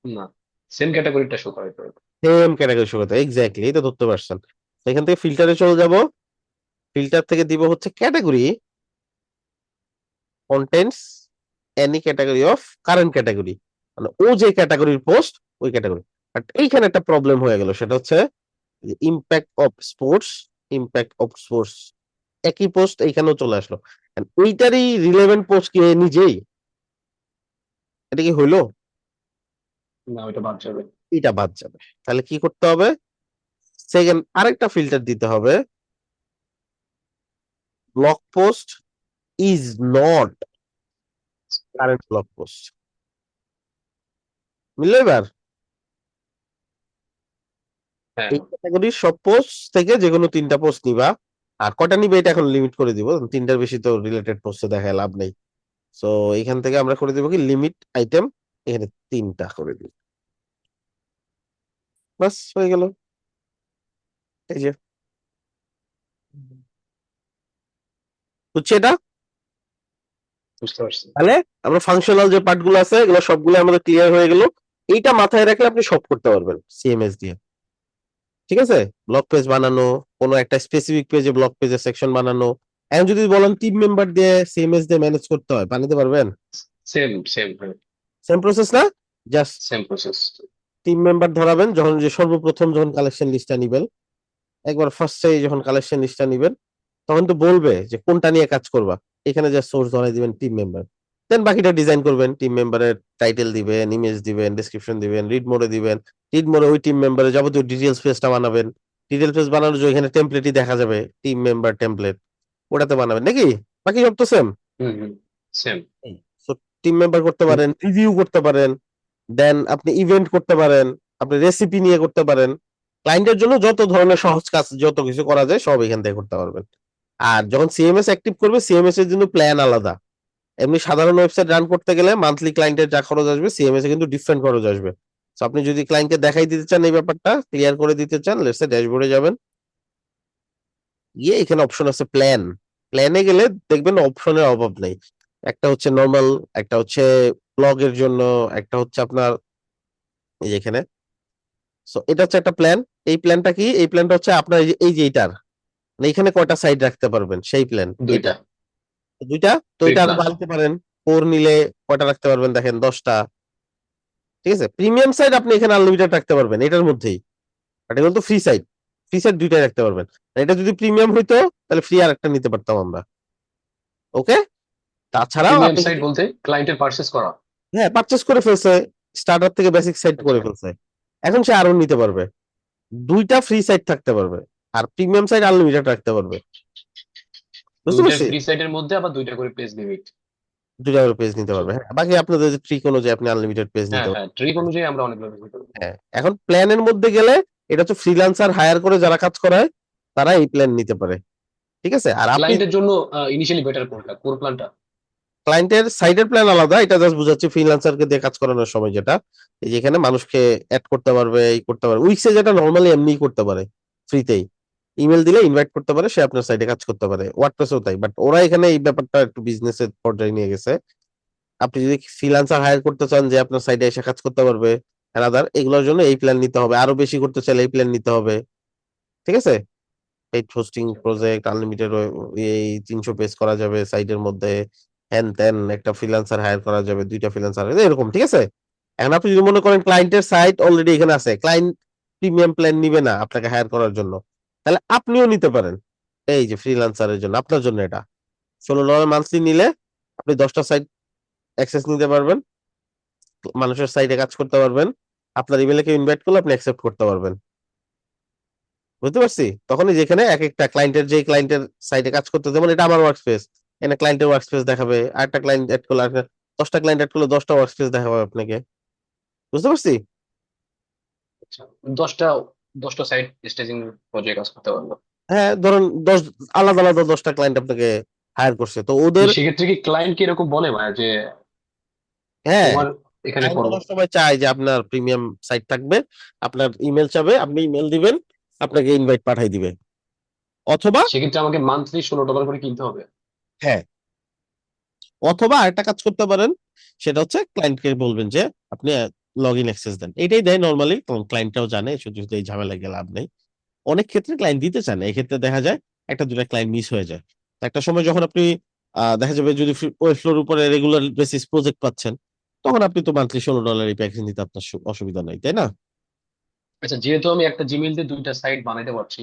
না, সেম ক্যাটাগরিটা শো করাইতে হবে। সেম ক্যাটাগরি শো করতে, এক্স্যাক্টলি, এই তো ধরতে পারছেন। তো এখান থেকে ফিল্টারে চলে যাব, ফিল্টার থেকে দিব হচ্ছে category, contents any category of current category, মানে ও যে ক্যাটাগরির পোস্ট ওই ক্যাটাগরি। বাট এইখানে একটা প্রবলেম হয়ে গেল, সেটা হচ্ছে impact of sports, impact of sports একই পোস্ট এইখানেও চলে আসলো। And ওইটারই রিলেভেন্ট পোস্ট কি নিজেই? এটা কি হইলো? না, ওইটা বাদ যাবে। এটা বাদ যাবে। তাহলে কি করতে হবে? সেকেন্ড আরেকটা ফিল্টার দিতে হবে, blog post is not current blog post. মিললো এবার? হ্যাঁ, এই ক্যাটাগরির সব পোস্ট থেকে যে কোনো তিনটা পোস্ট নিবা। আর কটা নিবে এটা এখন লিমিট করে দিব, তিনটার বেশি তো রিলেটেড পোস্টে দেখায় লাভ নেই। সো এখান থেকে আমরা করে দিব কি লিমিট আইটেম, এখানে তিনটা করে দিব, বাস হয়ে গেল। এই যে, বুঝছি এটা। বুঝতে পারছি। তাহলে আমরা ফাংশনাল যে পার্ট গুলো আছে এগুলো সবগুলো আমাদের ক্লিয়ার হয়ে গেল। এইটা মাথায় রাখলে আপনি সব করতে পারবেন সিএমএস দিয়ে, ঠিক আছে? ব্লগ পেজ বানানো, কোনো একটা স্পেসিফিক পেজে ব্লগ পেজের সেকশন বানানো। এখন যদি বলেন টিম মেম্বার দিয়ে সিএমএস দিয়ে ম্যানেজ করতে হয়, বানাতে পারবেন? সেম সেম, হ্যাঁ, সেম প্রসেস না? Just same process. Team member ধরাবেন, যখন যে সর্বপ্রথম যখন কালেকশন লিস্টটা নিবেন, একবার ফার্স্টে যখন কালেকশন লিস্টটা নিবেন, তখন তো বলবে যে কোনটা নিয়ে কাজ করবা। এখানে যা সোর্স ধরাই দিবেন টিম মেম্বার, দেন বাকিটা ডিজাইন করবেন। টিম মেম্বারের টাইটেল দিবেন, ইমেজ দিবেন, ডেসক্রিপশন দিবেন, রিড মোডে দিবেন। রিড মোডে ওই টিম মেম্বারের যাবতীয় ডিটেলস পেজটা বানাবেন। ডিটেল পেজ বানানোর জন্য এখানে টেমপ্লেটই দেখা যাবে, টিম মেম্বার টেমপ্লেট, ওটাতে বানাবেন নাকি? বাকি সব তো সেম। হুম হুম, সেম। সো টিম মেম্বার করতে পারেন, রিভিউ করতে পারেন, দেন আপনি ইভেন্ট করতে পারেন, আপনি রেসিপি নিয়ে করতে পারেন। ক্লায়েন্টের জন্য যত ধরনের সহজ কাজ যত কিছু করা যায় সব এখান থেকে করতে পারবেন। আর যখন সিএমএস অ্যাক্টিভ করবে সিএমএস এর জন্য প্ল্যান আলাদা। এমনি সাধারণ ওয়েবসাইট রান করতে গেলে মান্থলি ক্লায়েন্টের যা খরচ আসবে সিএমএস এ কিন্তু ডিফারেন্ট খরচ আসবে। তো আপনি যদি ক্লায়েন্টকে দেখাই দিতে চান এই ব্যাপারটা ক্লিয়ার করে দিতে চান, লেটস সে ড্যাশবোর্ডে যাবেন, এখানে অপশন আছে প্ল্যান। প্ল্যানে গেলে দেখবেন অপশনের অভাব নেই। একটা হচ্ছে নরমাল, একটা হচ্ছে ব্লগের জন্য, একটা হচ্ছে আপনার এই যে এখানে। সো এটা হচ্ছে একটা প্ল্যান। এই প্ল্যানটা কি? এই প্ল্যানটা হচ্ছে আপনার এই যে এইটার মানে এখানে কয়টা সাইড রাখতে পারবেন সেই প্ল্যান এটা। দুইটা দুইটা তো পেড এটা আরো প্ল্যান। বাড়াতে পারেন। কোর নিলে কয়টা রাখতে পারবেন দেখেন 10টা। ঠিক আছে, প্রিমিয়াম সাইড আপনি এখানে আনলিমিটেড রাখতে পারবেন এটার মধ্যেই। আর এটা কিন্তু ফ্রি সাইড, ফ্রি সাইড দুইটাই রাখতে পারবেন। আর এটা যদি প্রিমিয়াম হইতো তাহলে ফ্রি আর একটা নিতে পারতাম আমরা। ওকে, তাছাড়াও প্রিমিয়াম আপনি সাইট যদি বলতে ক্লায়েন্টের পারচেস করা। হ্যাঁ পারচেস করে ফেলছে, স্টার্টার থেকে বেসিক সাইট করে আচ্ছা, ফেলছে, এখন সে আরো নিতে পারবে। দুইটা ফ্রি সাইট থাকতে পারবে আর প্রিমিয়াম সাইট আনলিমিটেড রাখতে পারবে। বুঝতে দুইটা পারছি? ফ্রি সাইটের মধ্যে আবার দুইটা করে পেজ লিমিট। দুইটা করে পেজ নিতে পারবে, হ্যাঁ বাকি আপনাদের যে ট্রিক অনুযায়ী আপনি আনলিমিটেড পেজ হ্যাঁ নিতে হ্যাঁ, পারবেন। ট্রিক অনুযায়ী আমরা অনেকগুলো পেজ নিতে পারবো। হ্যাঁ, এখন প্ল্যানের মধ্যে গেলে এটা হচ্ছে ফ্রিল্যান্সার হায়ার করে যারা কাজ করায় তারা এই প্ল্যান নিতে পারে। ঠিক আছে, আর আপনি ক্লায়েন্টের জন্য ইনিশিয়ালি বেটার কোনটা, কোর প্ল্যানটা? ক্লায়েন্টের সাইডের প্ল্যান আলাদা, এটা জাস্ট বুঝাচ্ছি ফ্রিল্যান্সারকে দিয়ে কাজ করানোর সময় যেটা এই যে এখানে মানুষকে অ্যাড করতে পারবে, এই করতে পারবে উইক্সে যেটা নর্মালি এমনিই করতে পারে ফ্রিতেই। ইমেল দিলে ইনভাইট করতে পারে, সে আপনার সাইডে কাজ করতে পারে, ওয়ার্ডপ্রেসও তাই, বাট ওরা এখানে এই ব্যাপারটা একটু বিজনেসের পর্যায়ে নিয়ে গেছে। আপনি যদি ফ্রিল্যান্সার হায়ার করতে চান যে আপনার সাইডে এসে কাজ করতে পারবে আদার এগুলোর জন্য এই প্ল্যান নিতে হবে, আরো বেশি করতে চাইলে এই প্ল্যান নিতে হবে। ঠিক আছে, পেইড হোস্টিং প্রজেক্ট আনলিমিটেড, এই 300 পেজ করা যাবে সাইটের মধ্যে, হ্যান ত্যান একটা ফ্রিল্যান্সার হায়ার করা যাবে, দুইটা ফ্রিল্যান্সার এরকম। ঠিক আছে, এখন আপনি যদি মনে করেন ক্লায়েন্টের সাইট অলরেডি এখানে আছে, ক্লায়েন্ট প্রিমিয়াম প্ল্যান নিবে না আপনাকে হায়ার করার জন্য, তাহলে আপনিও নিতে পারেন। এই যে ফ্রিল্যান্সারের জন্য আপনার জন্য এটা $16 মান্থলি নিলে আপনি 10টা সাইট অ্যাক্সেস নিতে পারবেন, মানুষের সাইটে কাজ করতে পারবেন, আপনার ইমেলে কেউ ইনভাইট করলে আপনি অ্যাকসেপ্ট করতে পারবেন। বুঝতে পারছি? তখনই যেখানে এক একটা ক্লায়েন্টের যে ক্লায়েন্টের সাইটে কাজ করতে, যেমন এটা আমার ওয়ার্ক স্পেস, এখানে ক্লায়েন্টের ওয়ার্ক স্পেস দেখাবে, আরেকটা ক্লায়েন্ট এড করলে 10টা ক্লায়েন্ট এড করলে 10টা ওয়ার্ক স্পেস দেখাবে আপনাকে। বুঝতে পারছি? আচ্ছা, 10টা 10টা সাইট স্টেজিং প্রজেক্ট কাজ করতে পারবো। হ্যাঁ ধরুন আলাদা আলাদা 10টা ক্লায়েন্ট আপনাকে হায়ার করছে তো তো ওদের। সেক্ষেত্রে কি ক্লায়েন্ট কি এরকম বলে মানে যে হ্যাঁ, তোমার এখানে ক্লায়েন্ট করো? অনেক সময় চায় যে আপনার প্রিমিয়াম সাইট থাকবে, আপনার ইমেল চাবে, আপনি ইমেল দিবেন, আপনাকে ইনভাইট পাঠাই দিবে। অথবা সেক্ষেত্রে আমাকে মান্থলি $16 করে কিনতে হবে? হ্যাঁ, অথবা আরেকটা কাজ করতে পারেন, সেটা হচ্ছে ক্লায়েন্টকে বলবেন যে আপনি লগ ইন অ্যাক্সেস দেন, এটাই দেয় নর্মালি, ক্লায়েন্টটাও জানে, শুধু শুধু এই ঝামেলায় গেলে লাভ নেই। অনেক ক্ষেত্রে ক্লায়েন্ট দিতে চান না, এক্ষেত্রে দেখা যায় একটা দুটা ক্লায়েন্ট মিস হয়ে যায়। তো একটা সময় যখন আপনি দেখা যাবে যদি ওয়েব ফ্লোর উপরে রেগুলার বেসিস প্রজেক্ট পাচ্ছেন, তখন আপনি তো মান্থলি $16 এই প্যাকেজ নিতে আপনার অসুবিধা নাই, তাই না? আচ্ছা, যেহেতু আমি একটা জিমেইল দিয়ে দুইটা সাইট বানাইতে পারছি,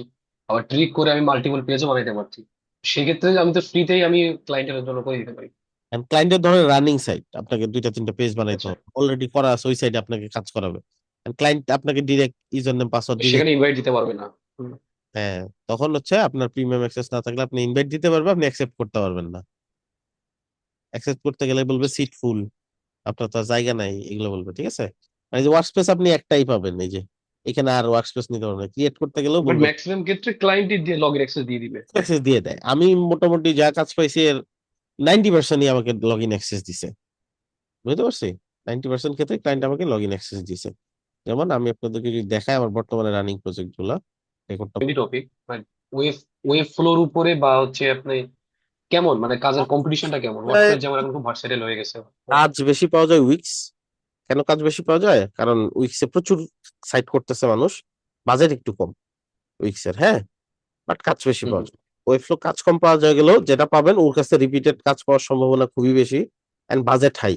আবার ট্রিক করে আমি মাল্টিপল পেজও বানাইতে পারছি, সেক্ষেত্রে আমি তো ফ্রিতেই আমি ক্লায়েন্টের জন্য করে দিতে পারি। ক্লায়েন্টের ধরেন রানিং সাইট আপনাকে 2টা 3টা পেজ বানাইতে আচ্ছা, হবে, অলরেডি করা আছে ওই সাইডে আপনাকে কাজ করাবে, ক্লায়েন্ট আপনাকে ডিরেক্ট ইউজার নেম পাসওয়ার্ড দিয়ে সেখানে ইনভাইট দিতে পারবে না। হুম। হ্যাঁ, তখন হচ্ছে আপনার প্রিমিয়াম অ্যাক্সেস না থাকলে আপনি ইনভাইট দিতে পারবে, আপনি অ্যাকসেপ্ট করতে পারবেন না। অ্যাকসেপ্ট করতে গেলে বলবে সিট ফুল, আপনার তো আর জায়গা নাই, এগুলো বলবে। ঠিক আছে, মানে যে ওয়ার্ক স্পেস আপনি একটাই পাবেন, এই যে এখানে আর ওয়ার্ক স্পেস নিতে পারবেন না, ক্রিয়েট করতে গেলেও বাট বলবে ম্যাক্সিমাম ক্ষেত্রে ক্লায়েন্টই দিয়ে লগইন অ্যাক্সেস দিয়ে দিবে। অ্যাক্সেস দিয়ে দেয়। আমি মোটামুটি যা কাজ পাইছি এর 90%ই আমাকে লগ ইন অ্যাক্সেস দিছে। বুঝতে পারছি, 90% ক্ষেত্রে ক্লায়েন্ট আমাকে লগ ইন অ্যাক্সেস দিছে। যেমন আমি আপনাদেরকে যদি দেখাই আমার বর্তমানে রানিং প্রজেক্ট গুলা, রেকর্ডটা টপিক মানে ওয়েব ওয়েব ফ্লোর উপরে বা হচ্ছে আপনি কেমন মানে কাজের কম্পিটিশনটা কেমন? ওয়ার্ডপ্রেস যেমন এখন খুব ভার্সেটাইল হয়ে গেছে। কাজ বেশি পাওয়া যায় উইক্স। কেন কাজ বেশি পাওয়া যায়? কারণ উইক্সে প্রচুর সাইট করতেছে মানুষ, বাজেট একটু কম উইক্সের, হ্যাঁ, বাট কাজ বেশি হুম পাওয়া হুম। যায়। ওয়েবফ্লো কাজ কম পাওয়া যায় গেলেও যেটা পাবেন ওর কাছে রিপিটেড কাজ পাওয়ার সম্ভাবনা খুবই বেশি, এন্ড বাজেট হাই।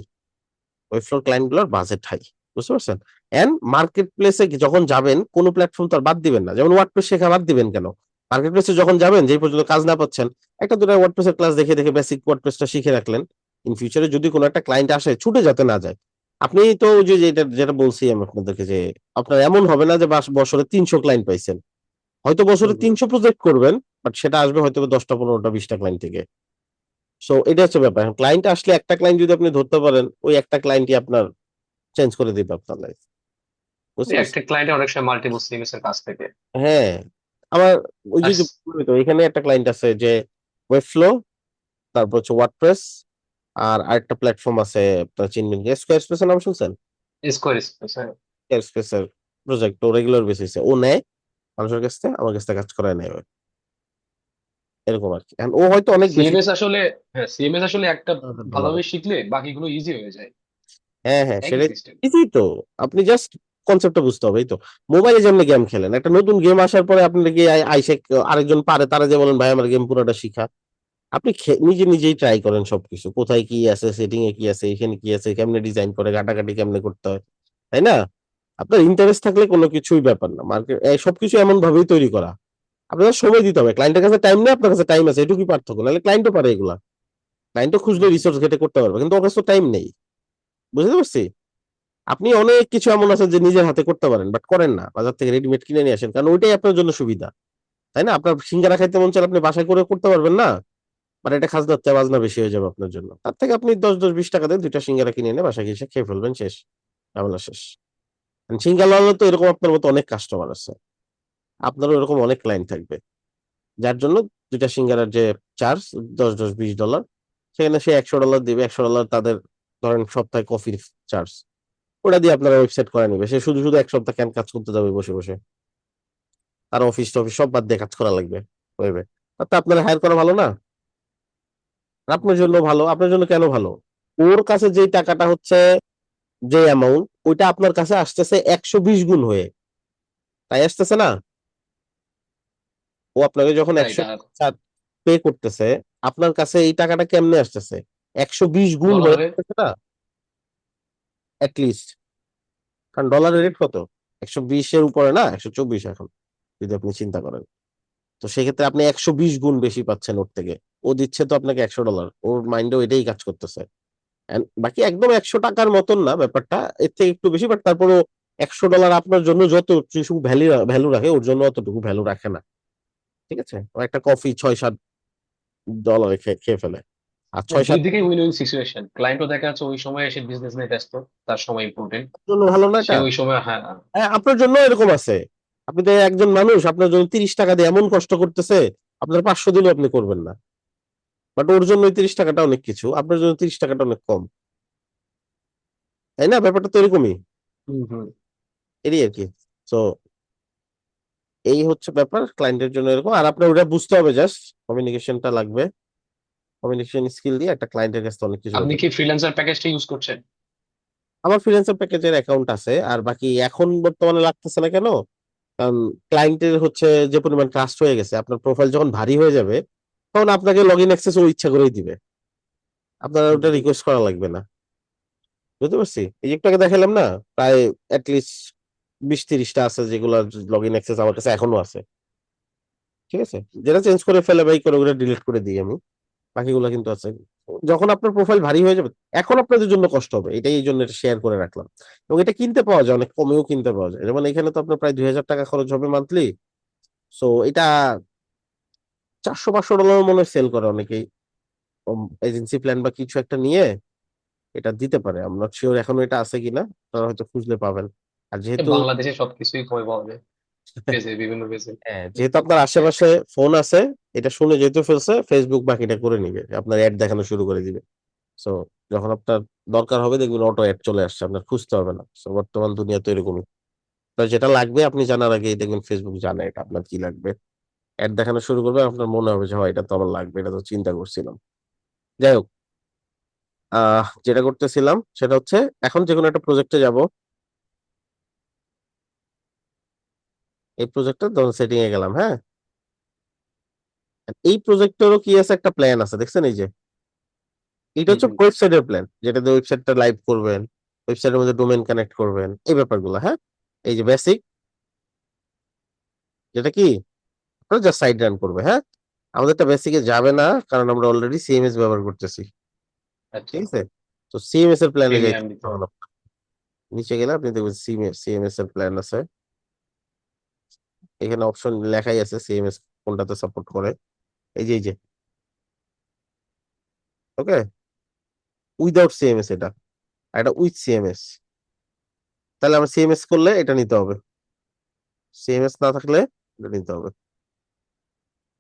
ওয়েবফ্লোর ক্লায়েন্ট গুলোর বাজেট হাই। বুঝতে পারছেন? এন্ড মার্কেট প্লেসে যখন যাবেন কোন প্ল্যাটফর্ম তো আর বাদ দিবেন না, যেমন ওয়ার্ডপ্রেস শেখা বাদ দিবেন কেন? মার্কেট প্লেসে যখন যাবেন যে পর্যন্ত কাজ না পাচ্ছেন, একটা দুটা ওয়ার্ডপ্রেসের ক্লাস দেখে দেখে বেসিক ওয়ার্ডপ্রেসটা শিখে রাখলেন, ইন ফিউচারে যদি কোনো একটা ক্লায়েন্ট আসে ছুটে যাতে না যায়। আপনি তো ওই যে যেটা বলছি আমি আপনাদেরকে যে আপনার এমন হবে না যে বছরে 300 ক্লায়েন্ট পাইছেন, হয়তো বছরে হুম হুম। 300 প্রজেক্ট করবেন, বাট সেটা আসবে হয়তো 10টা 15টা 20টা ক্লায়েন্ট থেকে। সো এটা হচ্ছে ব্যাপার, ক্লায়েন্ট আসলে একটা ক্লায়েন্ট যদি আপনি ধরতে পারেন ওই একটা ক্লায়েন্টই আপনার চেঞ্জ করে দিবে আপনার লাইফ। বুঝতে পারছেন? একটা ক্লায়েন্টে অনেক সময় মাল্টিপল সিএমএস এর কাজ থেকে। হ্যাঁ, আমার ওই আর যে বললি তো এখানে একটা ক্লায়েন্ট আছে যে ওয়েবফ্লো, তারপর হচ্ছে ওয়ার্ডপ্রেস, আর আরেকটা প্ল্যাটফর্ম আছে আপনার চিনবেন কি, স্কোয়ার স্পেসের নাম শুনছেন? স্কোয়ার স্পেস, হ্যাঁ। স্কোয়ার স্পেসের প্রজেক্ট ও রেগুলার বেসিসে ও নেয় মানুষের কাছ থেকে, আমার কাছ থেকে কাজ করায় নেয় ও। এরকম আর কি। এখন ও হয়তো অনেক বেশি। সিএমএস আসলে, হ্যাঁ সিএমএস আসলে একটা ডলার। ভালোভাবে শিখলে বাকিগুলো ইজি হয়ে যায়। হ্যাঁ হ্যাঁ, একই সেটাই। সিস্টেম। কিছুই তো, আপনি জাস্ট কনসেপ্টটা বুঝতে হবে, এই তো। মোবাইলে যেমন গেম খেলেন, একটা নতুন গেম আসার পরে আপনি কি আইসে আরেকজন পারে তারা যে বলেন ভাই আমার গেম পুরোটা শিখা। আপনি নিজে নিজেই ট্রাই করেন সবকিছু, কোথায় কি আছে, সেটিং এ কি আছে, এখানে কি আছে, কেমনে ডিজাইন করে, ঘাটাঘাটি কেমনে করতে হয়, তাই না? আপনার ইন্টারেস্ট থাকলে কোনো কিছুই ব্যাপার না। মার্কেট সবকিছু এমন ভাবেই তৈরি করা। আপনার সময় দিতে হবে, ক্লায়েন্টের কাছে টাইম নেই, আপনার কাছে টাইম আছে, এটুকুই পার্থক্য। নাহলে ক্লায়েন্টও পারে এগুলা, ক্লায়েন্টও খুঁজলে রিসোর্স ঘেটে করতে পারবে, কিন্তু ওর কাছে টাইম নেই। বুঝতে পারছি? আপনি অনেক কিছু এমন আছে যে নিজের হাতে করতে পারেন, বাট করেন না, বাজার থেকে রেডিমেড কিনে নিয়ে আসেন, কারণ ওইটাই আপনার জন্য সুবিধা। তাই না? আপনার সিঙ্গারা খাইতে মন চাইলে আপনি বাসায় করে করতে পারবেন না, মানে এটা খাজনার চেয়ে বাজনা বেশি হয়ে যাবে আপনার জন্য। তার থেকে আপনি 10-20 টাকা দিয়ে 2টা সিঙ্গারা কিনে এনে বাসায় এসে খেয়ে ফেলবেন, শেষ, ঝামেলা শেষ। সিঙ্গারা তো এরকম আপনার মতো অনেক কাস্টমার আছে, আপনারও এরকম অনেক ক্লায়েন্ট থাকবে, যার জন্য 2টা সিঙ্গারার যে চার্জ, 10-10-20 ডলার, সেখানে সে $100 দিবে। $100 তাদের ধরেন সপ্তাহে কফির চার্জ, ওটা দিয়ে আপনারা ওয়েবসাইট করে নিবে। সে শুধু শুধু এক সপ্তাহ কেন কাজ করতে যাবে বসে বসে? তার অফিস টফিস সব বাদ দিয়ে কাজ করা লাগবে ওয়েবে। তাতে আপনার হায়ার করা ভালো না? আর আপনার জন্য ভালো। আপনার জন্য কেন ভালো? ওর কাছে যেই টাকাটা হচ্ছে, যে অ্যামাউন্ট, ওইটা আপনার কাছে আসতেছে 120 গুণ হয়ে, তাই আসতেছে না? ও আপনাকে যখন রাইট। 100 আর পে করতেছে, আপনার কাছে এই টাকাটা কেমনে আসতেছে? 120 গুণ হয়ে ডলারে। আসতেছে না? লিস্ট। কারণ ডলারের রেট কত? 120-এর উপরে না, 124 এখন, যদি আপনি চিন্তা করেন। তো সেক্ষেত্রে আপনি 120 গুণ বেশি পাচ্ছেন ওর থেকে। ও দিচ্ছে তো আপনাকে $100, ওর মাইন্ডেও এটাই কাজ করতেছে। বাকি একদম 100 টাকার মতন না ব্যাপারটা, এর থেকে একটু বেশি, বাট তারপরও $100 আপনার জন্য যত কিছু ভ্যালু ভ্যালু রাখে, ওর জন্য অতটুকু ভ্যালু রাখে না। ঠিক আছে? ও একটা কফি $6-7 খেয়ে ফেলে। আর হ্যাঁ, ছয় দুই সাত দিকেই উইন উইন সিচুয়েশন। ক্লায়েন্টও দেখা যাচ্ছে ওই সময় এসে বিজনেস নিয়ে ব্যস্ত, তার সময় ইম্পর্টেন্ট। জন্য ভালো না সে এটা? ওই সময়, হ্যাঁ। হ্যাঁ, আপনার জন্য এরকম আছে। আপনি তো একজন মানুষ, আপনার জন্য 30 টাকা দিয়ে এমন কষ্ট করতেছে, আপনার 500 দিলেও আপনি করবেন না। বাট ওর জন্য ওই 30 টাকাটা অনেক কিছু, আপনার জন্য 30 টাকাটা অনেক কম। তাই না? ব্যাপারটা তো এরকমই। হুম হুম। এরই আর কি। তো এই হচ্ছে ব্যাপার, ক্লায়েন্টের জন্য এরকম। আর আপনার ওটা বুঝতে হবে, জাস্ট কমিউনিকেশনটা লাগবে। কমিউনিকেশন স্কিল দিয়ে একটা ক্লায়েন্টের কাছে অনেক কিছু আপনি করতে কি পারবে। ফ্রিল্যান্সার প্যাকেজটা ইউজ করছেন? আমার ফ্রিল্যান্সার প্যাকেজের অ্যাকাউন্ট আছে, আর বাকি এখন বর্তমানে লাগতেছে না কেন? কারণ ক্লায়েন্টের হচ্ছে যে পরিমাণ ট্রাস্ট হয়ে গেছে, আপনার প্রোফাইল যখন ভারী হয়ে যাবে, তখন আপনাকে লগ ইন অ্যাক্সেস ও ইচ্ছা করেই দিবে, আপনার হুম ওটা হুম। রিকোয়েস্ট করা লাগবে না। বুঝতে পারছি? এই যে একটু আগে দেখালাম না, প্রায় অ্যাটলিস্ট 20-30টা আছে যেগুলো লগ ইন অ্যাক্সেস আমার কাছে এখনো আছে। ঠিক আছে? যেটা চেঞ্জ করে ফেলে বা করে ওগুলো ডিলিট করে দিই আমি, বাকিগুলো কিন্তু আছে। যখন আপনার প্রোফাইল ভারী হয়ে যাবে, এখন আপনাদের জন্য কষ্ট হবে, এটাই এই জন্য এটা শেয়ার করে রাখলাম। এবং এটা কিনতে পাওয়া যায়, অনেক কমেও কিনতে পাওয়া যায়, যেমন এখানে তো আপনার প্রায় 2000 টাকা খরচ হবে মান্থলি। সো এটা 400-500 ডলার মনে হয় সেল করে অনেকেই, এজেন্সি প্ল্যান বা কিছু একটা নিয়ে এটা দিতে পারে। আমরা শিওর এখন এটা আছে কিনা, আপনারা হয়তো খুঁজলে পাবেন। আর যেহেতু বাংলাদেশে সবকিছুই কমে পাওয়া যায়, পেজে, বিভিন্ন পেজে। হ্যাঁ, যেহেতু আপনার আশেপাশে ফোন আছে, এটা শুনে যেহেতু ফেলছে, ফেসবুক বাকিটা করে নিবে, আপনার অ্যাড দেখানো শুরু করে দিবে। সো যখন আপনার দরকার হবে দেখবেন অটো অ্যাড চলে আসছে, আপনার খুঁজতে হবে না। সো বর্তমান দুনিয়া তো এরকমই। আপনার যেটা লাগবে আপনি জানার আগেই দেখবেন ফেসবুক জানে এটা আপনার কি লাগবে, অ্যাড দেখানো শুরু করবে, আপনার মনে হবে যে হয় এটা তো আমার লাগবে, এটা তো চিন্তা করছিলাম। যাই হোক, যেটা করতেছিলাম সেটা হচ্ছে, এখন যে কোনো একটা প্রজেক্টে যাব। এই প্রজেক্টটা ধরুন সেটিং এ গেলাম, হ্যাঁ। এই প্রজেক্টেরও কি আছে, একটা প্ল্যান আছে, দেখছেন এই যে, এটা হুম হচ্ছে হুম। ওয়েবসাইটের প্ল্যান, যেটাতে ওয়েবসাইটটা লাইভ করবেন, ওয়েবসাইটের মধ্যে ডোমেইন কানেক্ট করবেন, এই ব্যাপারগুলো, হ্যাঁ। এই যে বেসিক, যেটা কি আপনার জাস্ট সাইড রান করবে, হ্যাঁ। আমাদেরটা বেসিকে যাবে না, কারণ আমরা অলরেডি সিএমএস ব্যবহার করতেছি। আচ্ছা। ঠিক আছে? তো সিএমএস এর প্ল্যানে যাইতে প্রিমিয়াম দিতে হবে হবে। আপনার। নিচে গেলে আপনি দেখবেন সিএমএস এর প্ল্যান আছে, এখানে অপশন লেখাই আছে সিএমএস কোনটাতে সাপোর্ট করে। এই যে ওকে, উইদাউট সিএমএস এটা, আর এটা উইথ সিএমএস। তাহলে আমার সিএমএস করলে এটা নিতে হবে, সিএমএস না থাকলে এটা নিতে হবে।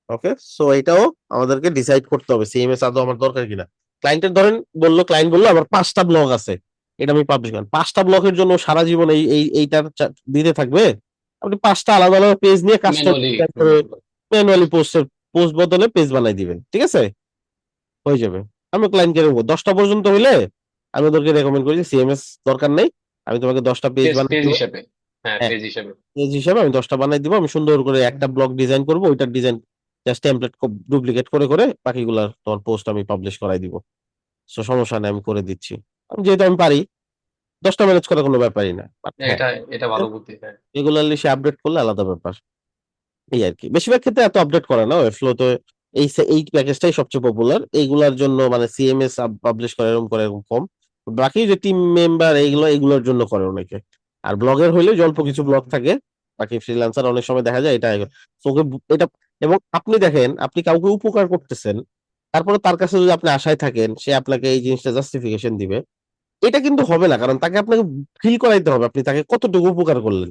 ওকে, সো এটাও আমাদেরকে ডিসাইড করতে হবে সিএমএস আদৌ আমার দরকার কিনা। ক্লায়েন্টের ধরেন ক্লায়েন্ট বললো আমার 5টা ব্লগ আছে, এটা আমি পাবলিশ করেন, 5টা ব্লকের জন্য সারা জীবন এইটার দিতে থাকবে? আপনি 5টা আলাদা আলাদা পেজ নিয়ে কাস্টম ম্যানুয়ালি। ম্যানুয়ালি পোস্ট বদলে পেজ বানাই দিবেন, ঠিক আছে, হয়ে যাবে। আমি ক্লায়েন্টকে নেবো 10টা পর্যন্ত হইলে আমি ওদেরকে রেকমেন্ড করি যে সিএমএস দরকার নেই, আমি তোমাকে 10টা পেজ পেজ বানাই পেজ দিব। হিসেবে। হ্যাঁ, হ্যাঁ, পেজ হিসেবে। পেজ হিসাবে আমি 10টা বানাই দিব, আমি সুন্দর করে একটা ব্লগ ডিজাইন করব, ওইটার ডিজাইন জাস্ট টেমপ্লেট ডুপ্লিকেট করে করে বাকিগুলা তোমার পোস্ট আমি পাবলিশ করাই দিব। সো সমস্যা নেই, আমি করে দিচ্ছি। যেহেতু আমি পারি, 10টা ম্যানেজ করার কোনো ব্যাপারই না, বাট হ্যাঁ, হ্যাঁ, এটা ভালো বুদ্ধি, হ্যাঁ। রেগুলারলি সে আপডেট করলে আলাদা ব্যাপার। এই আর কি, বেশিরভাগ ক্ষেত্রে এত আপডেট করে না ওয়েবফ্লোতে। এই প্যাকেজটাই সবচেয়ে পপুলার এইগুলার জন্য, মানে সিএমএস পাবলিশ করে এরকম কম। বাকি যে টিম মেম্বার এগুলোর জন্য করে অনেকে। আর ব্লগের হইলে যে অল্প কিছু ব্লগ থাকে, বাকি ফ্রিল্যান্সার অনেক সময় দেখা যায় এটা তোকে এটা। এবং আপনি দেখেন, আপনি কাউকে উপকার করতেছেন, তারপরে তার কাছে যদি আপনি আশায় থাকেন সে আপনাকে এই জিনিসটা জাস্টিফিকেশন দিবে, এটা কিন্তু হবে না, কারণ তাকে আপনাকে ফিল করাইতে হবে আপনি তাকে কতটুকু উপকার করলেন,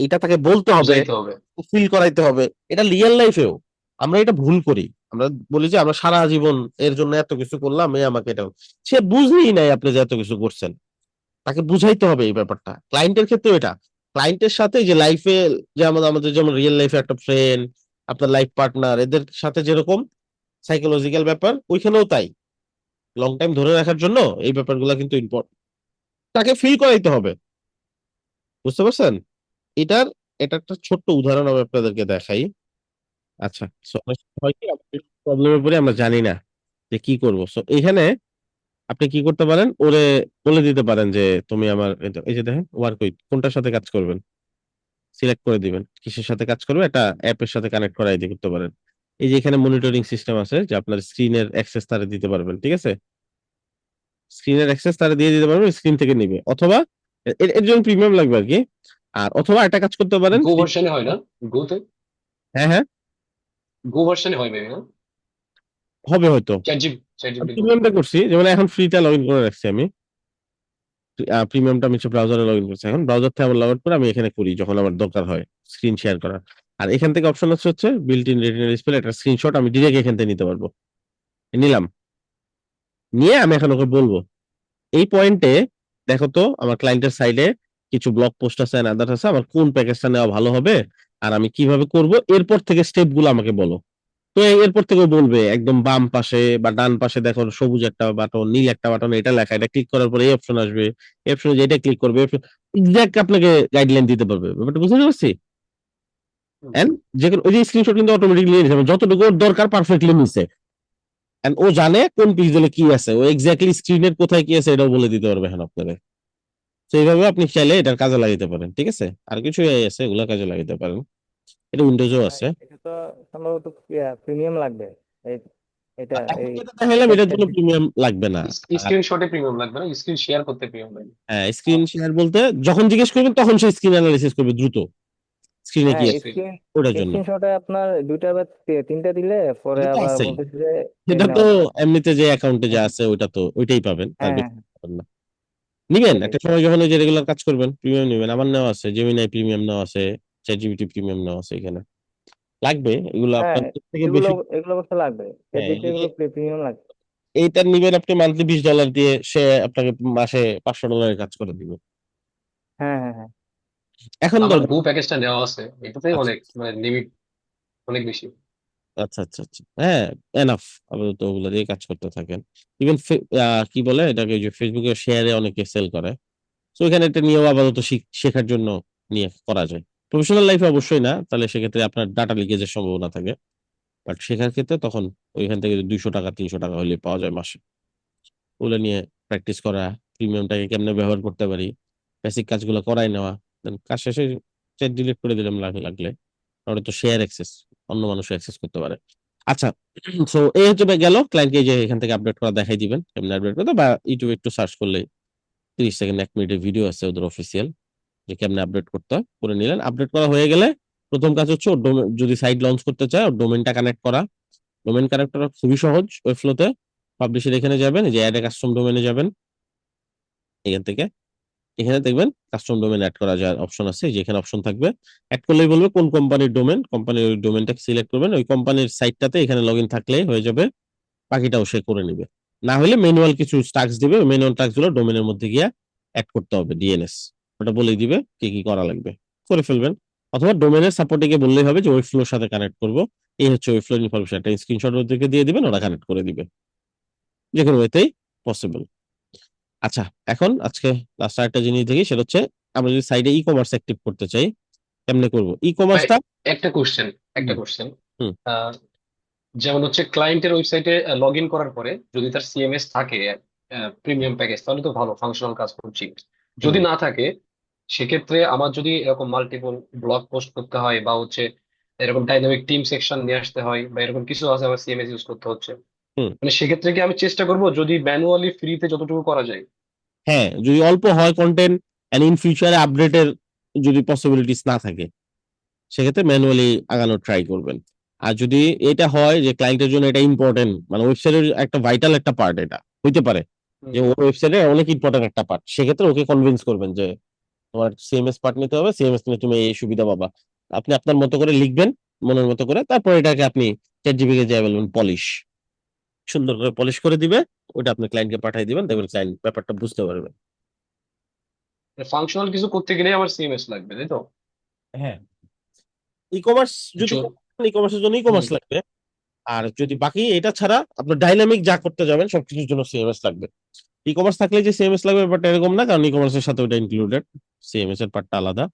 এটা তাকে বলতে হবে, বুঝাইতে হবে। ফিল করাইতে হবে। এটা রিয়েল লাইফেও আমরা এটা ভুল করি, আমরা বলি যে আমরা সারা জীবন এর জন্য এত কিছু করলাম, এ আমাকে এটা, সে বুঝেই নাই আপনি যে এত কিছু করছেন, তাকে বুঝাইতে হবে এই ব্যাপারটা। ক্লায়েন্টের ক্ষেত্রেও এটা, ক্লায়েন্টের সাথে যে লাইফে, যে আমাদের যেমন রিয়েল লাইফে একটা ফ্রেন্ড, আপনার লাইফ পার্টনার, এদের সাথে যেরকম সাইকোলজিক্যাল ব্যাপার, ওইখানেও তাই। লং টাইম ধরে রাখার জন্য এই ব্যাপারগুলো কিন্তু ইম্পর্টেন্ট, তাকে ফিল করাইতে হবে, বুঝতে পারছেন? এটার এটা একটা ছোট্ট উদাহরণ আমি আপনাদেরকে দেখাই। আচ্ছা, so অনেক সময় হয় কি, প্রবলেমে পড়ে আমরা জানি না যে কি করব। সো এখানে আপনি কি করতে পারেন, ওরে বলে দিতে পারেন যে তুমি আমার এই যে দেখেন ওয়ার্ক উইথ কোনটার সাথে কাজ করবেন, সিলেক্ট করে দিবেন কিসের সাথে কাজ করবে, একটা অ্যাপের সাথে কানেক্ট করাই দিয়ে করতে পারেন। এই যে এখানে মনিটরিং সিস্টেম আছে, যে আপনার স্ক্রিনের অ্যাক্সেস তারে দিতে পারবেন, ঠিক আছে, স্ক্রিনের অ্যাক্সেস তারা দিয়ে দিতে পারবেন, স্ক্রিন থেকে নিবে, অথবা এর জন্য প্রিমিয়াম লাগবে আর কি। আর অথবা একটা কাজ করতে পারেন, গো ভার্সনে হয় না? গোতে হ্যাঁ হ্যাঁ, গো ভার্সনে হয় মেবি, হ্যাঁ। হবে হয়তো। চ্যাট জিপিটি গো। প্রিমিয়ামটা করছি, যেমন এখন ফ্রিটা লগ ইন করে রাখছি আমি, প্রিমিয়ামটা আমি ব্রাউজারে লগ ইন করছি, এখন ব্রাউজার থেকে আবার লগ আউট করে আমি এখানে করি যখন আমার দরকার হয় স্ক্রিন শেয়ার করার। আর এখান থেকে অপশন হচ্ছে বিল্ট ইন রেটিনা ডিসপ্লে, একটা স্ক্রিনশট আমি ডিরেক্ট এখান থেকে নিতে পারবো। নিলাম, নিয়ে আমি এখন ওকে বলবো এই পয়েন্টে দেখো তো আমার ক্লায়েন্টের সাইডে কিছু ব্লগ পোস্ট আছে, আদার আছে, আমার কোন প্যাকেজটা নেওয়া ভালো হবে আর আমি কিভাবে করব, এরপর থেকে স্টেপ গুলো আমাকে বলো। তো এরপর থেকে ও বলবে একদম বাম পাশে বা ডান পাশে দেখো সবুজ একটা বাটন, নীল একটা বাটন, এটা লেখা, এটা ক্লিক করার পরে এই অপশন আসবে, এই অপশনে যেটা ক্লিক করবে এক্সাক্ট আপনাকে গাইডলাইন দিতে পারবে। ব্যাপারটা বুঝতে পারছি? এন্ড যে কোনো ওই যে স্ক্রিনশট কিন্তু অটোমেটিকলি নিয়ে যাবে, যতটুকু ওর দরকার পারফেক্টলি নিছে। এন্ড ও জানে কোন পিক্সেলে কি আছে, ও এক্স্যাক্টলি স্ক্রিনের কোথায় কি আছে এটাও বলে দিতে পারবে এখন আপনাকে। তো এইভাবে আপনি চাইলে এটার কাজে লাগাতে পারেন, ঠিক আছে, আর কিছু AI আছে এগুলো কাজে লাগাতে পারেন, এটা উইন্ডোজও ভাই আছে। এটা তো সম্ভবত প্রিমিয়াম লাগবে। এই এটা এখন এই যেটা দেখাইলাম এটার চ্যাট জন্য প্রিমিয়াম লাগবে না। আর স্ক্রিনশটে প্রিমিয়াম লাগবে না, স্ক্রিন শেয়ার করতে প্রিমিয়াম লাগবে। হ্যাঁ, স্ক্রিন শেয়ার বলতে যখন জিজ্ঞেস করবেন তখন সে স্ক্রিন অ্যানালাইসিস করবে দ্রুত, স্ক্রিনে কি হ্যাঁ আছে স্ক্রিন। ওটার জন্য। স্ক্রিনশটে আপনার দুইটা বা তিনটা দিলে পরে এটা তো আবার আছেই, বলতেছে যে সেটা তো নেওয়া যাবে। এমনিতে যে অ্যাকাউন্টে যা আছে ওইটা তো ওইটাই পাবেন, তার হ্যাঁ হ্যাঁ বেশি হ্যাঁ, পাবেন না। নিবেন ওইটাই। একটা সময় যখন ওই যে রেগুলার কাজ করবেন প্রিমিয়াম নিবেন, আমার নেওয়া আছে, জেমিনাই প্রিমিয়াম নেওয়া আছে, চ্যাটজিপিটি প্রিমিয়াম নেওয়া আছে, এখানে লাগবে এগুলো হ্যাঁ, আপনার এর থেকে এগুলো বেশি। এগুলো অবশ্য লাগবে, চ্যাট হ্যাঁ, জিপিটি এগুলো প্রিমিয়াম লাগবে। এইটা নিবেন আপনি মান্থলি $20 দিয়ে, সে আপনাকে মাসে $500 কাজ করে দিবে। হ্যাঁ হ্যাঁ হ্যাঁ। এখন আমার দরকার। গো প্যাকেজটা নেওয়া আছে, এটাতে আচ্ছা অনেক মানে লিমিট অনেক বেশি। আচ্ছা আচ্ছা আচ্ছা, হ্যাঁ, এনাফ আপাতত ওগুলো দিয়ে কাজ করতে থাকেন। ইভেন কি বলে এটাকে, ওই যে ফেসবুকে শেয়ারে অনেকে সেল করে, তো এখানে এটা নিয়েও আপাতত শেখার জন্য নিয়ে করা যায়। প্রফেশনাল লাইফে অবশ্যই না, তাহলে সেক্ষেত্রে আপনার ডাটা লিকেজের সম্ভাবনা থাকে, বাট শেখার ক্ষেত্রে তখন ওইখান থেকে 200 টাকা 300 টাকা হলে পাওয়া যায় মাসে, ওগুলো নিয়ে প্র্যাকটিস করা, প্রিমিয়ামটাকে কেমনে ব্যবহার করতে পারি, বেসিক কাজগুলো করাই নেওয়া, দেন কাজ শেষে চ্যাট ডিলিট করে দিলাম লাগলে। ওটা তো শেয়ার অ্যাক্সেস, অন্য মানুষ অ্যাক্সেস করতে পারে। আচ্ছা, সো এই হচ্ছে গেল ক্লায়েন্টকে যে এখান থেকে আপডেট করা দেখাই দিবেন কেমনে আপডেট করতে, বা ইউটিউবে একটু সার্চ করলে 30 সেকেন্ড 1 মিনিটের ভিডিও আছে ওদের অফিসিয়াল, যে কেমনে আপডেট করতে হয় করে নিলেন। আপডেট করা হয়ে গেলে প্রথম কাজ হচ্ছে ওর যদি সাইট লঞ্চ করতে চায় ওর ডোমেনটা কানেক্ট করা। ডোমেন কানেক্ট করা খুবই সহজ, ওয়েবফ্লোতে পাবলিশের এখানে যাবেন, যে অ্যাড এ কাস্টম ডোমেনে যাবেন, এখান থেকে এখানে দেখবেন কাস্টম ডোমেন অ্যাড করা যায় অপশন আছে, যেখানে অপশন থাকবে অ্যাড করলেই বলবে কোন কোম্পানির ডোমেন, কোম্পানির ওই ডোমেনটা সিলেক্ট করবেন, ওই কোম্পানির সাইটটাতে এখানে লগ ইন থাকলেই হয়ে যাবে, বাকিটাও সে করে নিবে। না হলে ম্যানুয়াল কিছু টাস্ক দিবে, ম্যানুয়াল টাস্ক গুলো ডোমেনের মধ্যে গিয়ে অ্যাড করতে হবে, ডিএনএস ওটা বলেই দিবে কি কি করা লাগবে, করে ফেলবেন। অথবা ডোমেনের সাপোর্টে গিয়ে বললেই হবে যে ওই ফ্লোর সাথে কানেক্ট করবো, এই হচ্ছে ওই ফ্লোর ইনফরমেশন, একটা স্ক্রিনশট ওদেরকে দিয়ে দিবেন, ওরা কানেক্ট করে দিবে, যে কোনো ওয়েতেই পসিবল। আচ্ছা, এখন আজকে লাস্ট আরেকটা জিনিস দেখি, সেটা হচ্ছে আমরা যদি সাইডে ই কমার্স অ্যাক্টিভ করতে চাই কেমনে করবো ই ভাই কমার্সটা। একটা কোশ্চেন, হুম। একটা কোশ্চেন হুম। যেমন হচ্ছে ক্লায়েন্টের ওয়েবসাইটে লগ ইন করার পরে যদি তার সিএমএস থাকে প্রিমিয়াম প্যাকেজ, তাহলে তো ভালো ফাংশনাল কাজ করছি। হুম। যদি না থাকে, সেক্ষেত্রে আমার যদি এরকম মাল্টিপল ব্লগ পোস্ট করতে হয় বা হচ্ছে এরকম ডাইনামিক টিম সেকশন নিয়ে আসতে হয় বা এরকম কিছু আছে, আমার সিএমএস ইউজ করতে হচ্ছে, হুম। মানে সেক্ষেত্রে কি আমি চেষ্টা করব যদি ম্যানুয়ালি ফ্রিতে যতটুকু করা যায়। হ্যাঁ, যদি অল্প হয় কন্টেন্ট এন্ড ইন ফিউচারে আপডেটের যদি পসিবিলিটিস না থাকে, সেক্ষেত্রে ম্যানুয়ালি আগানোর ট্রাই করবেন। আর যদি এটা হয় যে ক্লায়েন্টের জন্য এটা ইম্পর্টেন্ট, মানে ওয়েবসাইটের একটা ভাইটাল একটা পার্ট এটা হইতে পারে, যে হুম। ওর ওয়েবসাইটে অনেক ইম্পর্টেন্ট একটা পার্ট, সেক্ষেত্রে ওকে কনভিন্স করবেন যে তোমার সিএমএস পার্ট নিতে হবে, সিএমএস নিয়ে তুমি এই সুবিধা পাবা। আপনি আপনার মতো করে লিখবেন, মনের মতো করে, তারপর এটাকে আপনি চ্যাট জিপিটিকে যা বলবেন পলিশ, সুন্দর করে পলিশ করে দিবে, ওটা আপনি ক্লায়েন্টকে পাঠিয়ে দিবেন, দেখবেন ক্লায়েন্ট ব্যাপারটা বুঝতে পারবে। ফাংশনাল কিছু করতে গেলে আমার সিএমএস লাগবে, তাই তো? হ্যাঁ, ই কমার্স যদি য- ই কমার্সের জন্য ই হুম। কমার্স লাগবে। আর যদি বাকি এটা ছাড়া আপনার ডাইনামিক যা করতে যাবেন সবকিছুর জন্য সিএমএস লাগবে। ই কমার্স থাকলে যে সিএমএস লাগবে বাট এরকম না, কারণ ই কমার্সের সাথে ওটা ইনক্লুডেড, সিএমএস এর পার্টটা আলাদা।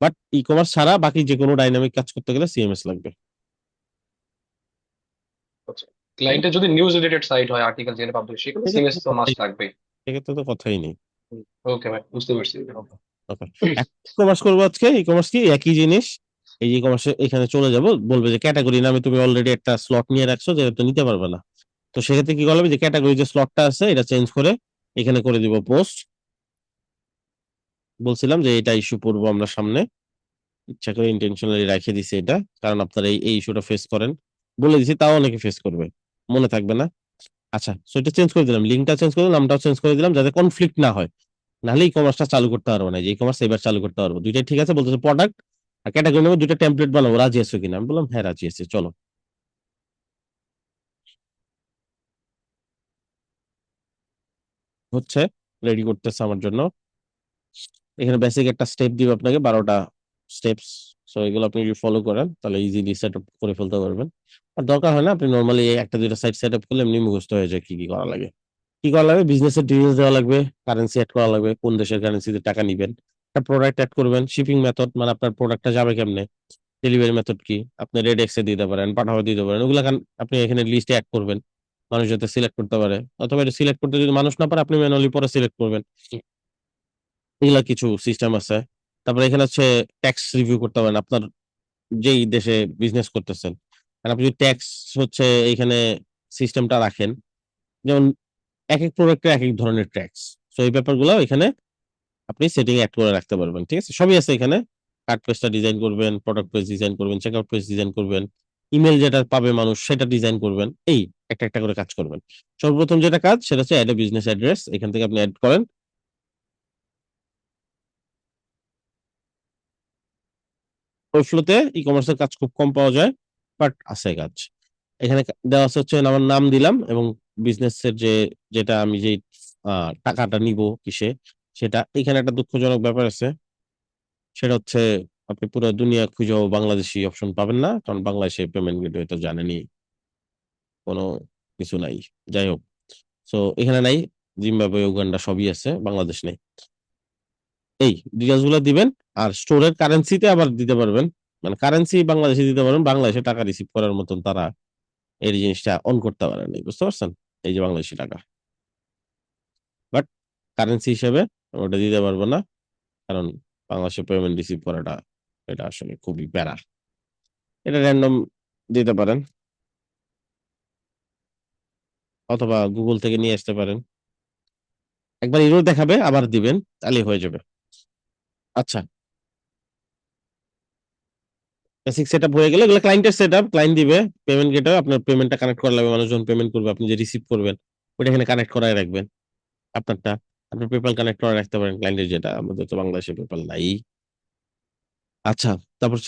বাট ই কমার্স ছাড়া বাকি যে কোনো ডাইনামিক কাজ করতে গেলে সিএমএস লাগবে। ঠিক আছে? ক্লায়েন্টের যদি নিউজ রিলেটেড সাইট হয়, আর্টিকেল যেটা পাবলিশ, সেগুলো সিএমএস তো মাস্ট লাগবে। সেক্ষেত্রে তো কথাই নেই। ওকে ভাই, বুঝতে পারছি। ওকে, ই কমার্স করবো আজকে। ই কমার্স কি একই জিনিস, এই ই কমার্সে এখানে চলে যাব, বলবে যে ক্যাটাগরি নামে তুমি অলরেডি একটা স্লট নিয়ে রাখছো, যেহেতু নিতে পারবে না, তো সেক্ষেত্রে কি করবে, যে ক্যাটাগরি যে স্লটটা আছে এটা চেঞ্জ করে এখানে করে দিব পোস্ট। বলছিলাম যে এটা ইস্যু পড়বো আমরা সামনে, ইচ্ছা করে ইন্টেনশনালি রেখে দিছি এটা, কারণ আপনারা এই ইস্যুটা ফেস করেন, বলে দিছি, তাও অনেকে ফেস করবে, মনে থাকবে না। আচ্ছা, সো এটা চেঞ্জ করে দিলাম, লিঙ্কটা চেঞ্জ করে দিলাম, নামটাও চেঞ্জ করে দিলাম, যাতে কনফ্লিক্ট না হয়, নাহলে ই কমার্সটা চালু করতে পারবো না, যে ই কমার্স এবার চালু করতে পারবো। দুইটাই ঠিক আছে, বলতেছে প্রোডাক্ট আর ক্যাটাগরি নেবো, দুইটা টেমপ্লেট বানাবো, রাজি আছো কিনা? আমি বললাম হ্যাঁ রাজি আছি, চলো। হচ্ছে, রেডি করতেছে আমার জন্য। এখানে বেসিক একটা স্টেপ দিবে আপনাকে, 12টা স্টেপস। সো এগুলো আপনি যদি ফলো করেন তাহলে ইজিলি সেট আপ করে ফেলতে পারবেন। আর দরকার হয় না, আপনি নর্মালি একটা দুইটা সাইট সেট আপ করলে এমনি মুখস্থ হয়ে যায় কি কি করা লাগে। কি করা লাগবে, বিজনেসের ডিটেলস দেওয়া লাগবে, কারেন্সি অ্যাড করা লাগবে, কোন দেশের কারেন্সিতে টাকা নিবেন, একটা প্রোডাক্ট অ্যাড করবেন, শিপিং মেথড মানে আপনার প্রোডাক্টটা যাবে কেমনে, ডেলিভারি মেথড কি, আপনি রেড এক্সে দিতে পারেন, পাঠাও দিতে পারেন, ওগুলা আপনি এখানে লিস্টে অ্যাড করবেন, মানুষ যাতে সিলেক্ট করতে পারে, অথবা এটা সিলেক্ট করতে যদি মানুষ না পারে আপনি ম্যানুয়ালি পরে সিলেক্ট করবেন। এগুলা কিছু সিস্টেম আছে। তারপরে এখানে হচ্ছে ট্যাক্স রিভিউ করতে পারেন আপনার যেই দেশে বিজনেস করতেছেন, আর আপনি যদি ট্যাক্স হচ্ছে এখানে সিস্টেমটা রাখেন, যেমন এক এক প্রোডাক্টে এক এক ধরনের ট্যাক্স, তো এই ব্যাপারগুলো এখানে আপনি সেটিং অ্যাড করে রাখতে পারবেন। ঠিক আছে, সবই আছে এখানে। কার্ড পেজটা ডিজাইন করবেন, প্রোডাক্ট পেজ ডিজাইন করবেন, চেকআউট পেজ ডিজাইন করবেন, ইমেল যেটা পাবে মানুষ সেটা ডিজাইন করবেন, এই একটা একটা করে কাজ করবেন। সর্বপ্রথম যেটা কাজ সেটা হচ্ছে অ্যাড এ বিজনেস অ্যাড্রেস, এখান থেকে আপনি অ্যাড করেন। ওই ফ্লোতে ই কমার্সের কাজ খুব কম পাওয়া যায়, বাট আছে কাজ। এখানে দেওয়া আছে হচ্ছে আমার নাম দিলাম, এবং বিজনেসের যে যেটা আমি যে টাকাটা নিব কিসে, সেটা। এখানে একটা দুঃখজনক ব্যাপার আছে, সেটা হচ্ছে আপনি পুরো দুনিয়া খুঁজেও বাংলাদেশি অপশন পাবেন না, কারণ বাংলাদেশে পেমেন্ট গেটওয়ে তো জানেনই কোনো কিছু নাই। যাই হোক, সো এখানে নাই, জিম্বাবুয়ে উগান্ডা সবই আছে, বাংলাদেশ নেই। এই ডিটেলস গুলো দিবেন। আর স্টোরের কারেন্সিতে আবার দিতে পারবেন, মানে কারেন্সি বাংলাদেশে দিতে পারবেন, বাংলাদেশে টাকা রিসিভ করার মতন তারা এই জিনিসটা অন করতে পারে নাই, বুঝতে পারছেন? এই যে বাংলাদেশি টাকা, বাট কারেন্সি হিসেবে ওটা দিতে পারবো না, কারণ বাংলাদেশে পেমেন্ট রিসিভ করাটা এটা আসলে খুবই প্যারা। এটা র্যান্ডম দিতে পারেন, অথবা গুগল থেকে নিয়ে আসতে পারেন, একবার এরর দেখাবে আবার দিবেন, তাহলে হয়ে যাবে। আচ্ছা, বেসিক সেটআপ হয়ে গেলে এগুলো ক্লায়েন্টের সেটআপ, ক্লায়েন্ট দিবে পেমেন্ট গেটওয়ে, আপনার পেমেন্টটা কানেক্ট করা লাগবে, মানুষজন পেমেন্ট করবে, আপনি যে রিসিভ করবেন ওটা এখানে কানেক্ট করায় রাখবেন আপনারটা। আপনি পেপাল কানেক্ট করে রাখতে পারেন ক্লায়েন্টের, যেটা আমাদের তো বাংলাদেশে পেপাল নাই। আচ্ছা, তারপর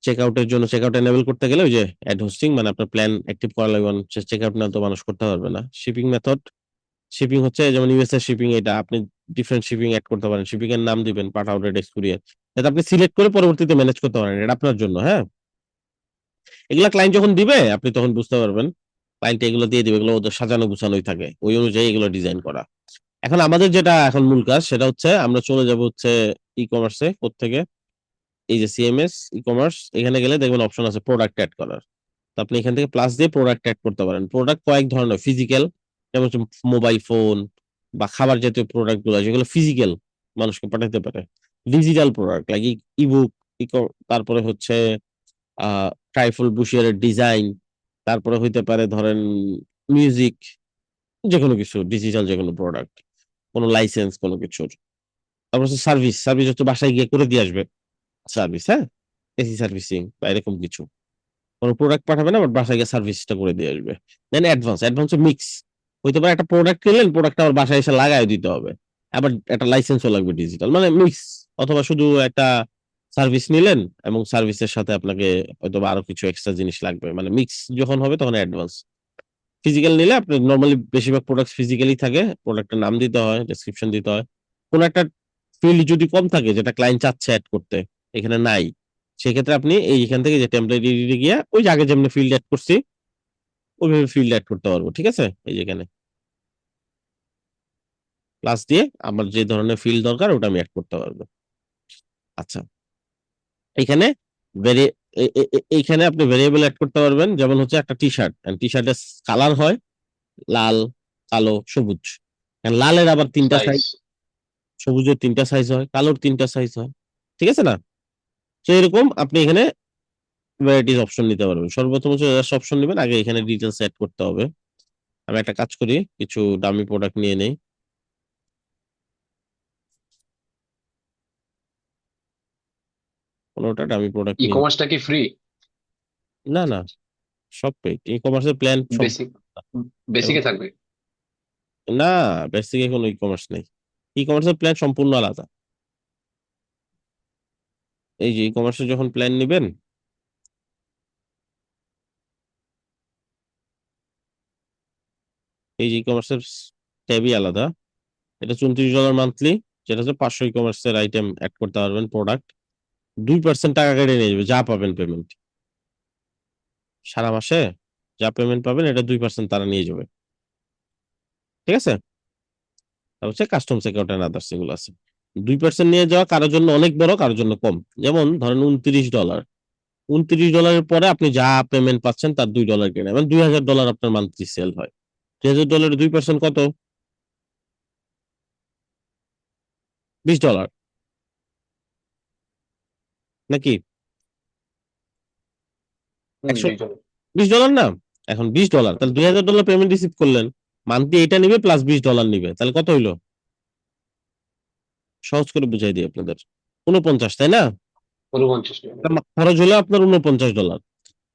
চেক আউটের জন্য চেক আউট এনেবল করতে গেলে ওই যে অ্যাড হোস্টিং, মানে আপনার প্ল্যান অ্যাক্টিভ করা লাগবে, চেক আউট না তো মানুষ করতে পারবে না। শিপিং মেথড, শিপিং হচ্ছে যেমন ইউএসএ শিপিং, এটা আপনি ডিফারেন্ট শিপিং অ্যাড করতে পারেন, শিপিং এর নাম দিবেন পাঠাও রেডেক্স কুরিয়ার, যাতে আপনি সিলেক্ট করে পরবর্তীতে ম্যানেজ করতে পারেন, এটা আপনার জন্য। হ্যাঁ, এগুলা ক্লায়েন্ট যখন দিবে আপনি তখন বুঝতে পারবেন, ক্লায়েন্ট এগুলো দিয়ে দিবে, এগুলো ওদের সাজানো গুছানোই থাকে, ওই অনুযায়ী এগুলো ডিজাইন করা। এখন আমাদের যেটা এখন মূল কাজ সেটা হচ্ছে আমরা চলে যাব হচ্ছে ই কমার্সে। কোত্থেকে? এই যে সিএমএস ই কমার্স, এখানে গেলে দেখবেন অপশন আছে প্রোডাক্ট অ্যাড করার। তো আপনি এখান থেকে প্লাস দিয়ে প্রোডাক্ট অ্যাড করতে পারেন। প্রোডাক্ট কয়েক ধরনের, ফিজিক্যাল যেমন হচ্ছে মোবাইল ফোন বা খাবার জাতীয় প্রোডাক্ট গুলো যেগুলো ফিজিক্যাল মানুষকে পাঠাতে পারে। ডিজিটাল প্রোডাক্ট লাইক ইবুক, তারপরে হচ্ছে ট্রাইফল বুশিয়ারের ডিজাইন, তারপরে হইতে পারে ধরেন মিউজিক, যে কোনো কিছু ডিজিটাল, যে কোনো প্রোডাক্ট, কোনো লাইসেন্স কোনো কিছুর। তারপর হচ্ছে সার্ভিস, সার্ভিস হচ্ছে বাসায় গিয়ে করে দিয়ে আসবে সার্ভিস, হ্যাঁ, এসি সার্ভিসিং বা এরকম কিছু। কোনো প্রোডাক্ট পাঠাবে না, বাট বাসায় গিয়ে সার্ভিসটা করে দিয়ে আসবে। দেন অ্যাডভান্স, অ্যাডভান্স মিক্স হইতে পারে, একটা প্রোডাক্ট কিনলেন, প্রোডাক্টটা আবার বাসায় এসে লাগাই দিতে হবে, আবার একটা লাইসেন্সও লাগবে ডিজিটাল, মানে মিক্স। অথবা শুধু একটা সার্ভিস নিলেন এবং সার্ভিসের সাথে আপনাকে হয়তো আরো কিছু এক্সট্রা জিনিস লাগবে, মানে মিক্স যখন হবে তখন অ্যাডভান্স। ফিজিক্যাল নিলে আপনি নর্মালি বেশিরভাগ প্রোডাক্ট ফিজিক্যালি থাকে, প্রোডাক্টের নাম দিতে হয়, ডেসক্রিপশন দিতে হয়। কোন একটা ফিল্ড যদি কম থাকে যেটা ক্লায়েন্ট চাচ্ছে অ্যাড করতে, এখানে নাই, সেক্ষেত্রে আপনি এইখান থেকে যে টেমপ্লেট এডিটে গিয়ে ওই যে আগে যেমনি ফিল্ড অ্যাড করছি ওইভাবে ফিল্ড অ্যাড করতে পারবো। ঠিক আছে, এই যে এখানে প্লাস দিয়ে আমার যে ধরনের ফিল্ড দরকার ওটা আমি অ্যাড করতে পারবো। আচ্ছা, এখানে ভেরি এইখানে আপনি ভেরিয়েবল অ্যাড করতে পারবেন, যেমন হচ্ছে একটা টি শার্ট, টি শার্টের কালার হয় লাল, কালো, সবুজ। লালের আবার তিনটা সাইজ। সাইজ, সবুজের তিনটা সাইজ হয়, কালোর তিনটা সাইজ হয়। ঠিক আছে না? তো এরকম আপনি এখানে ভ্যারাইটিস অপশন নিতে পারবেন। সর্বপ্রথম হচ্ছে অপশন নেবেন, আগে এখানে ডিটেলস অ্যাড করতে হবে। আমি একটা কাজ করি, কিছু দামি প্রোডাক্ট নিয়ে নেই, কোনোটা দামি প্রোডাক্ট ই নিয়ে কমার্সটা কি ফ্রি? না না, সব পেইড। ই কমার্সের প্ল্যান বেসিক, বেসিকে থাকবে? না, বেসিকে কোনো ই কমার্স নেই, ই কমার্সের প্ল্যান সম্পূর্ণ আলাদা। এই যে ই কমার্সের যখন প্ল্যান নেবেন, এই যে ই কমার্সের ট্যাবই আলাদা। এটা $34 মান্থলি, যেটা হচ্ছে 500 ই কমার্সের আইটেম অ্যাড করতে পারবেন প্রোডাক্ট। 2% টাকা কেটে নিয়ে যাবে যা পাবেন পেমেন্ট, সারা মাসে যা পেমেন্ট পাবেন এটা 2% তারা নিয়ে যাবে। ঠিক আছে, তারপর হচ্ছে কাস্টমস অ্যাকাউন্ট এন্ড আদার্স এগুলো আছে। 2% নিয়ে যাওয়া কারোর জন্য অনেক বড়, কারোর জন্য কম। যেমন ধরেন $29, $29 পরে আপনি যা পেমেন্ট পাচ্ছেন তার $2 কেনা, মানে $2000 আপনার মান্থলি সেল হয়। $2000 2% কত? $20 নাকি একশো দুইজন। $20 না, এখন $20, তাহলে $2000 পেমেন্ট রিসিভ করলেন, মান্থলি এটা নিবে প্লাস $20 নিবে, তাহলে কত হইলো? সহজ করে বুঝাই দিই আপনাদের, 49, তাই না? 49 টাকা। খরচ হলো আপনার $49।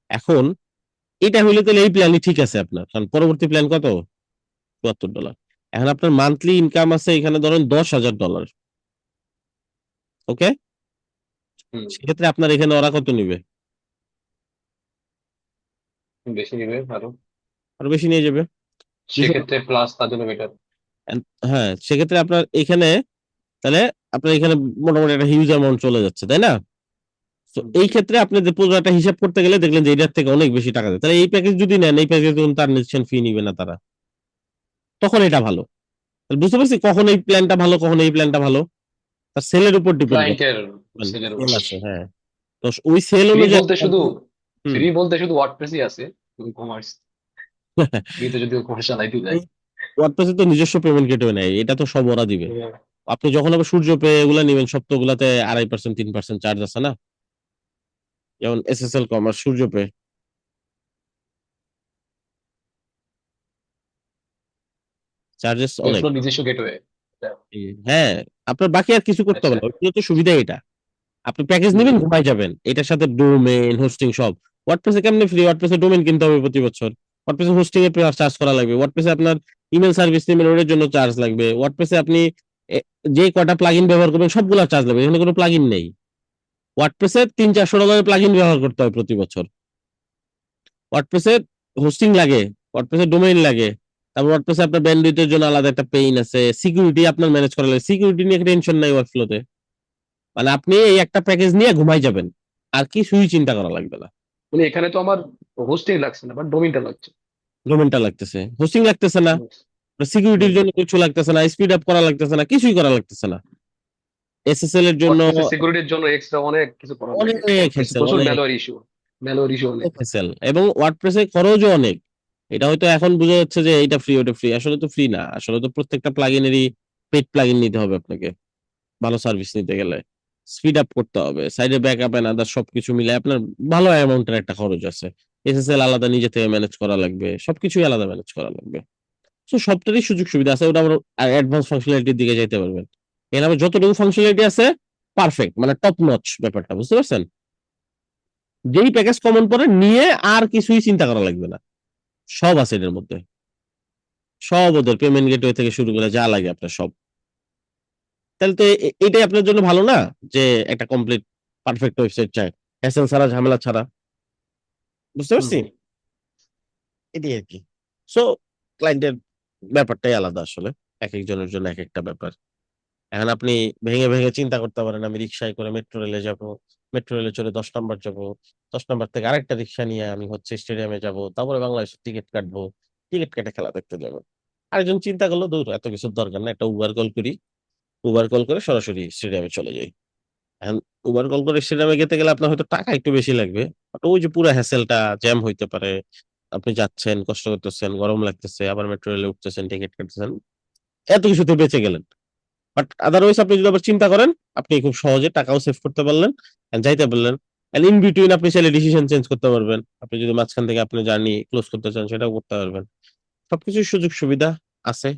এখন এটা হইলে তাহলে এই প্ল্যানই ঠিক আছে আপনার, কারণ পরবর্তী প্ল্যান কত? $74। এখন আপনার মান্থলি ইনকাম আছে এখানে ধরেন $10,000, ওকে? হুম, সেক্ষেত্রে আপনার এখানে ওরা কত নিবে? বেশি নিবে আরো। আরো বেশি নিয়ে যাবে। 200। সেক্ষেত্রে প্লাস তার জন্য বেটার। হ্যাঁ, সেক্ষেত্রে আপনার এখানে তাহলে আপনার এখানে মোটামুটি একটা হিউজ অ্যামাউন্ট চলে যাচ্ছে, তাই না? তো এই ক্ষেত্রে আপনি যে পুরোটা হিসাব করতে গেলে দেখলেন যে এটার থেকে অনেক বেশি টাকা যায়, তাহলে এই প্যাকেজ যদি নেন, এই প্যাকেজ তার নিচ্ছেন ফি নিবে না তারা, তখন এটা ভালো। তাহলে বুঝতে পারছি কখন এই প্ল্যানটা ভালো, কখন এই প্ল্যানটা ভালো, তার সেলের উপর ডিপেন্ড করে। ক্লায়েন্টের সেলের সেল উপর। আছে, হ্যাঁ, তো ওই সেল ফ্রি অনুযায়ী বলতে শুধু, হুম ফ্রি বলতে শুধু ওয়ার্ডপ্রেসই আছে, কমার্স ফ্রিতে যদি কমার্স চালাইতে যায়। ওয়ার্ডপ্রেসে তো নিজস্ব পেমেন্ট গেটওয়ে নেই, এটা তো সব ওরা দিবে। হ্যাঁ। আপনি যখন আবার সূর্য পে এগুলা নেবেন, সব তো ওগুলাতে 2.5% 3% চার্জ আছে না, যেমন এসএসএল কমার্স, সূর্য পে, চার্জেস অনেক। ওগুলো নিজস্ব গেটওয়ে। হ্যাঁ, আপনার বাকি আর কিছু করতে হবে আচ্ছা। না, ওইগুলো তো সুবিধা এটা। আপনি প্যাকেজ নেবেন, ঘুমাই যাবেন, এটার সাথে ডোমেইন হোস্টিং সব। ওয়ার্ডপ্রেসে কেমনে ফ্রি? ওয়ার্ডপ্রেসে ডোমেইন কিনতে হবে প্রতি বছর, ওয়ার্ডপ্রেসে হোস্টিং এর চার্জ করা লাগবে, ওয়ার্ডপ্রেসে আপনার ইমেল সার্ভিস নেবেন ওটার জন্য চার্জ লাগবে। ওয়ার্ডপ্রেসে আপনি যে কটা প্লাগইন ব্যবহার করবেন সবগুলা চার্জ লাগবে, এখানে কোনো প্লাগইন নেই। ওয়ার্ডপ্রেসে $300-400 প্লাগইন ব্যবহার করতে হয় প্রতি বছর। ওয়ার্ডপ্রেসে হোস্টিং লাগে, ওয়ার্ডপ্রেসে ডোমেইন লাগে, তারপর ওয়ার্ডপ্রেসে আপনার ব্যান্ডউইথের জন্য আলাদা একটা পেইন আছে, সিকিউরিটি আপনার ম্যানেজ করা লাগে, সিকিউরিটি নিয়ে টেনশন নাই ওয়ার্কফ্লোতে। মানে আপনি এই একটা প্যাকেজ নিয়ে ঘুমাই যাবেন, আর কিছুই চিন্তা করা লাগবে না। মানে এখানে তো আমার হোস্টিং লাগছে না, বাট ডোমিনটা লাগছে। ডোমেইনটা লাগতেছে, হোস্টিং লাগতেছে না, সিকিউরিটির হুম। জন্য কিছু লাগতেছে না, স্পিড আপ করা লাগতেছে না, কিছুই করা লাগতেছে না। এসএসএল এর জন্য ওয়ার্ডপ্রেসের সিকিউরিটির জন্য এক্সট্রা অনেক কিছু করা লাগে। অনেক ওয়ার্ডপ্রেসে হ্যাসেল, প্রচুর অনেক ম্যালওয়্যার ইস্যু অনেক। হ্যাসেল, এবং ওয়ার্ডপ্রেসে খরচও অনেক। এটা হয়তো এখন বোঝা যাচ্ছে যে এটা ফ্রি ওটা ফ্রি, আসলে তো ফ্রি না, আসলে তো প্রত্যেকটা প্লাগইনেরই পেড প্লাগইন নিতে হবে আপনাকে ভালো সার্ভিস নিতে গেলে, স্পিড আপ করতে হবে, সাইডে ব্যাকআপ এন্ড আদার সবকিছু মিলে আপনার ভালো অ্যামাউন্টের একটা খরচ আছে। এসএসএল আলাদা নিজে থেকে ম্যানেজ করা লাগবে, সবকিছুই আলাদা ম্যানেজ করা লাগবে। তো সবটারই সুযোগ সুবিধা আছে, ওটা আমরা অ্যাডভান্স ফাংশনালিটির দিকে যাইতে পারবেন। এখানে আমার যতটুকু ফাংশনালিটি আছে পারফেক্ট, মানে টপ নচ ব্যাপারটা, বুঝতে পারছেন? যেই প্যাকেজ কমন পড়ে নিয়ে আর কিছুই চিন্তা করা লাগবে না, সব আছে এটার মধ্যে, সব ওদের পেমেন্ট গেটওয়ে থেকে শুরু করে যা লাগে আপনার সব। তাহলে তো এটাই আপনার জন্য ভালো না, যে একটা কমপ্লিট পারফেক্ট ওয়েবসাইট চাই, হ্যাসেল ছাড়া, ঝামেলা ছাড়া। বুঝতে হুম পারছি? হুম। এটাই আর কি। সো ক্লায়েন্টের ব্যাপারটাই আলাদা আসলে, এক একজনের জন্য এক একটা ব্যাপার। এখন আপনি ভেঙে ভেঙে চিন্তা করতে পারেন, আমি রিক্সায় করে মেট্রো রেলে যাব, মেট্রো রেলে চড়ে 10 নম্বর যাব, 10 নম্বর থেকে আরেকটা রিক্সা নিয়ে আমি হচ্ছে স্টেডিয়ামে যাব, তারপরে বাংলাদেশের টিকিট কাটবো, টিকিট কেটে খেলা দেখতে যাবো। আরেকজন চিন্তা করলো, দূর এত কিছুর দরকার না, একটা উবার কল করি, উবার কল করে সরাসরি স্টেডিয়ামে চলে যাই। এখন উবার কল করে স্টেডিয়ামে যেতে গেলে আপনার হয়তো টাকা একটু বেশি লাগবে, বাট ওই যে পুরো হ্যাসেলটা, জ্যাম হইতে পারে, আপনি যাচ্ছেন, কষ্ট করতেছেন, গরম লাগতেছে, আবার মেট্রো রেলে উঠতেছেন, টিকিট কাটতেছেন, এত কিছুতে বেঁচে গেলেন। বাট আদারওয়াইজ আপনি যদি আবার চিন্তা করেন, আপনি খুব সহজে টাকাও সেভ করতে পারলেন, and যাইতে পারলেন, এন্ড ইন বিটুইন আপনি চাইলে ডিসিশন চেঞ্জ করতে পারবেন, আপনি যদি মাঝখান থেকে আপনি জার্নি ক্লোজ করতে চান সেটাও করতে পারবেন। সবকিছুর সুযোগ সুবিধা আছে,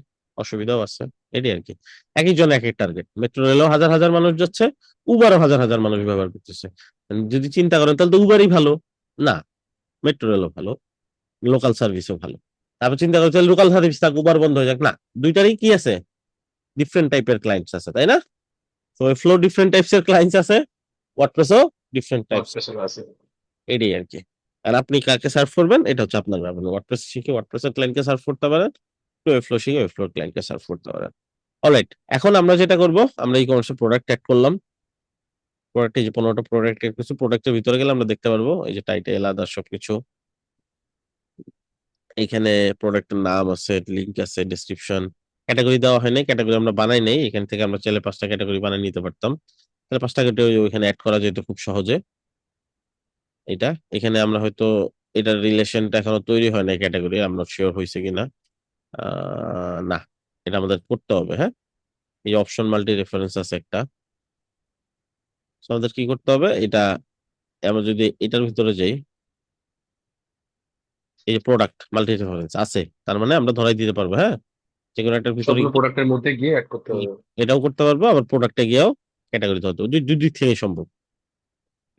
অসুবিধাও আছে, এটাই আর কি। এক একজন এক এক টার্গেট, মেট্রো রেলেও হাজার হাজার মানুষ যাচ্ছে, উবারও হাজার হাজার মানুষ ব্যবহার করতেছে। যদি চিন্তা করেন তাহলে তো উবারই ভালো না, মেট্রো রেলও ভালো, লোকাল সার্ভিসও ভালো। তারপর চিন্তা করেন তাহলে লোকাল সার্ভিস থাক, উবার বন্ধ হয়ে যাক, না, দুইটারই কি আছে, ডিফারেন্ট টাইপের ক্লায়েন্টস আছে, তাই না? তো ফ্লো ডিফারেন্ট টাইপস এর ক্লায়েন্টস আছে, ওয়ার্ডপ্রেসও ডিফারেন্ট টাইপস, ওয়ার্ডপ্রেসের আছে। এটাই আর কি। আর আপনি কাকে সার্ভ করবেন এটা হচ্ছে আপনার ব্যাপার, ওয়ার্ডপ্রেস শিখে ওয়ার্ডপ্রেসের ক্লায়েন্টকে সার্ভ করতে পারেন, ওয়েবফ্লো শিখে ওয়েবফ্লোর ক্লায়েন্টকে সার্ভ করতে পারেন। অলরাইট, এখন আমরা যেটা করব, আমরা ই কমার্সে প্রোডাক্ট অ্যাড করলাম, প্রোডাক্টে যে 15টা প্রোডাক্ট এর কিছু প্রোডাক্টের ভিতরে গেলে আমরা দেখতে পারবো এই যে টাইটেল আদার সবকিছু, এখানে প্রোডাক্টের নাম আছে, লিংক আছে, ডেসক্রিপশন, ক্যাটাগরি দেওয়া হয় নাই, ক্যাটাগরি আমরা বানাই নাই, এখান থেকে আমরা চাইলে 5টা ক্যাটাগরি বানিয়ে নিতে পারতাম, তাহলে 5টা ক্যাটাগরি ওইখানে অ্যাড করা যেত খুব সহজে। এটা এখানে আমরা হয়তো এটার রিলেশনটা এখনো তৈরি হয় নাই ক্যাটাগরি, আমরা শিওর হয়েছে কিনা, না, এটা আমাদের করতে হবে। হ্যাঁ, এই অপশন মাল্টি রেফারেন্স আছে একটা, So আমাদের কি করতে হবে এটা, আমরা যদি এটার ভিতরে যাই, এই যে প্রোডাক্ট মাল্টি রেফারেন্স আছে, তার মানে আমরা ধরাই দিতে পারবো, হ্যাঁ, যে কোনো একটার ভিতরে সবগুলো প্রোডাক্টের মধ্যে গিয়ে অ্যাড করতে হবে। এটাও করতে পারবো, আবার প্রোডাক্টে গিয়েও ক্যাটাগরি ধরতে পারবো, দুই দুই দিক থেকে সম্ভব।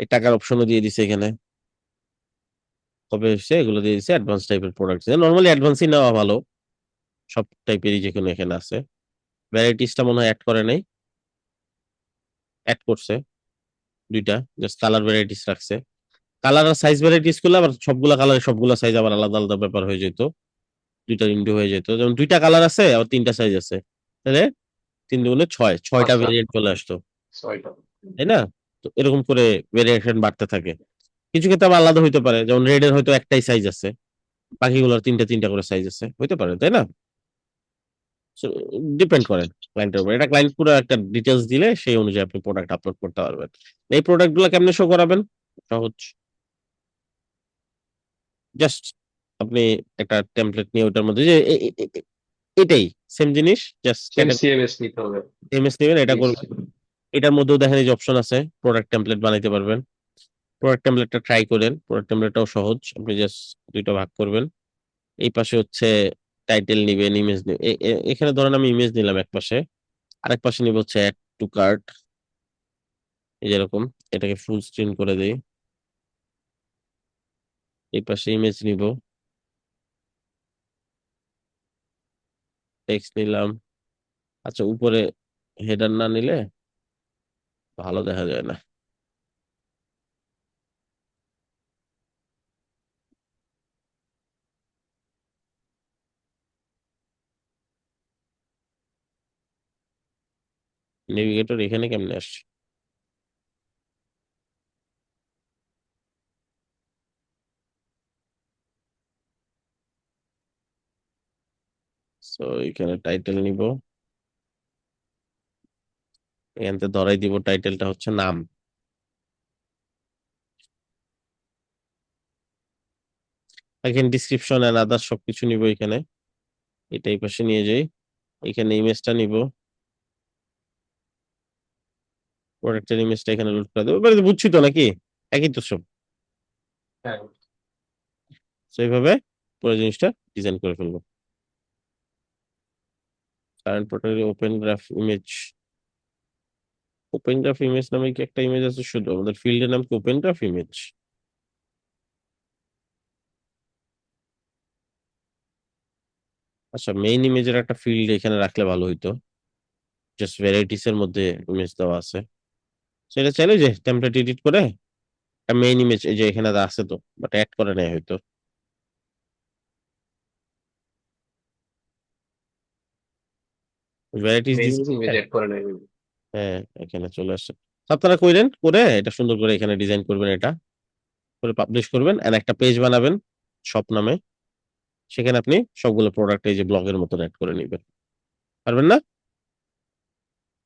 এই টাকার অপশনও দিয়ে দিছে এখানে, কবে এসছে এগুলো দিয়ে দিছে, অ্যাডভান্স টাইপের প্রোডাক্ট, নর্মালি অ্যাডভান্সই নেওয়া ভালো, সব টাইপেরই যে কোনো এখানে আছে। ভ্যারাইটিসটা মনে হয় অ্যাড করে নাই, অ্যাড করছে দুইটা, জাস্ট কালার ভ্যারাইটিস রাখছে, কালার আর সাইজ ভ্যারাইটিস গুলো আবার সবগুলা কালার সবগুলা সাইজ আবার আলাদা আলাদা ব্যাপার হয়ে যেত, দুইটা ইন্ডো হয়ে যেত, যেমন দুইটা কালার আছে আবার 3টা সাইজ আছে, তাহলে 3 দুগুণে 6, 6টা পাঁচটা, ভেরিয়েন্ট চলে আসতো, 6টা। তাই না? তো এরকম করে ভেরিয়েশন বাড়তে থাকে। কিছু ক্ষেত্রে আবার আলাদা হইতে পারে, যেমন রেড এর হয়তো একটাই সাইজ আছে, বাকিগুলোর 3টা করে সাইজ আছে, হইতে পারে, তাই না? ডিপেন্ড করে ক্লায়েন্টের উপর, এটা ক্লায়েন্ট পুরো একটা ডিটেলস দিলে সেই অনুযায়ী আপনি প্রোডাক্ট আপলোড করতে পারবেন। এই প্রোডাক্ট গুলো কেমনে শো করাবেন? সহজ, জাস্ট আপনি একটা টেমপ্লেট নিয়ে ওটার মধ্যে যে এটাই সেম জিনিস, জাস্ট সেম সিএমএস নিতে হবে। এমএস নেবেন, এটা Yes. করবেন। এটার মধ্যেও দেখেন এই যে অপশন আছে, প্রোডাক্ট টেমপ্লেট বানাইতে পারবেন। প্রোডাক্ট টেমপ্লেটটা ট্রাই করেন, প্রোডাক্ট টেমপ্লেটটাও সহজ, আপনি জাস্ট দুইটা ভাগ করবেন। এই পাশে হচ্ছে টাইটেল নিবেন, ইমেজ এখানে ধরেন আমি ইমেজ নিলাম এক পাশে, আরেক পাশে নিব হচ্ছে অ্যাড টু কার্ট, এই যেরকম, এটাকে ফুল স্ক্রিন করে দিই, এই পাশে ইমেজ নিব, টেক্সট নিলাম। আচ্ছা, উপরে হেডার না নিলে ভালো দেখা যায় না। নেভিগেটর এখানে কেমনে আসছে? সো এখানে টাইটেল নিব, এখান থেকে ধরাই দিব টাইটেলটা হচ্ছে নাম। এখানে ডিসক্রিপশন এন্ড আদার সবকিছু নিব এখানে। এটাই পাশে নিয়ে যাই, এখানে ইমেজটা নিব, প্রোডাক্টের ইমেজটা এখানে লোড করে দেবো। এবারে তো বুঝছি তো নাকি, একই তো সব। হ্যাঁ, তো এইভাবে পুরো জিনিসটা ডিজাইন করে ফেলবো। Current product open graph image, open graph image নামে কি একটা ইমেজ আছে শুধু? আমাদের ফিল্ডের নাম কি ওপেন গ্রাফ ইমেজ? আচ্ছা, মেইন ইমেজের একটা ফিল্ড এখানে রাখলে ভালো হইতো, জাস্ট ভ্যারাইটিস এর মধ্যে ইমেজ দেওয়া আছে। সেটা চাইলে যে টেমপ্লেট এডিট করে মেইন ইমেজ এই যে এখানে আছে তো, বাট অ্যাড করে নেয় হয়তো। Varieties main this, image add করে নেই। হ্যাঁ এখানে চলে আসছে। আপনারা কইলেন করে এটা সুন্দর করে এখানে ডিজাইন করবেন, এটা করে পাবলিশ করবেন এন্ড একটা পেজ বানাবেন শপ নামে। সেখানে আপনি সবগুলো প্রোডাক্ট এই যে ব্লগের মতো অ্যাড করে নিবেন। পারবেন না?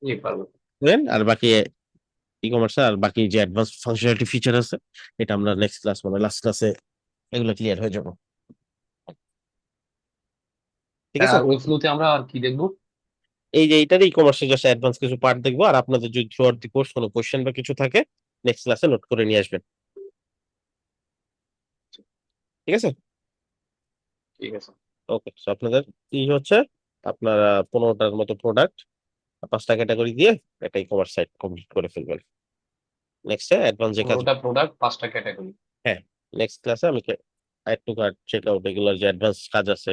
জি, পারবো। করেন। আর বাকি ই কমার্স আর বাকি যে অ্যাডভান্স ফাংশনালিটি ফিচার আছে, এটা আমরা নেক্সট ক্লাস মানে লাস্ট ক্লাসে এগুলো ক্লিয়ার হয়ে যাব। ঠিক আছে, ওই ফ্লোতে আমরা আর কি দেখবো? এই যে এইটার ই কমার্সের জাস্ট অ্যাডভান্স কিছু পার্ট দেখবো, আর আপনাদের যদি থ্রু আউট দি কোর্স কোনো কোশ্চেন বা কিছু থাকে নেক্সট ক্লাসে নোট করে নিয়ে আসবেন। ঠিক আছে, ঠিক আছে। ওকে। আপনাদের কি হচ্ছে, আপনারা 15টার মতো প্রোডাক্ট 5টা ক্যাটাগরি দিয়ে একটা ই কমার্স সাইট কমপ্লিট করে ফেলবেন। নেক্সট অ্যাডভান্স যে কাজ, 15টা প্রোডাক্ট 5টা ক্যাটাগরি। হ্যাঁ নেক্সট ক্লাসে আমি add to cart, check out, এগুলোর যে অ্যাডভান্স কাজ আছে,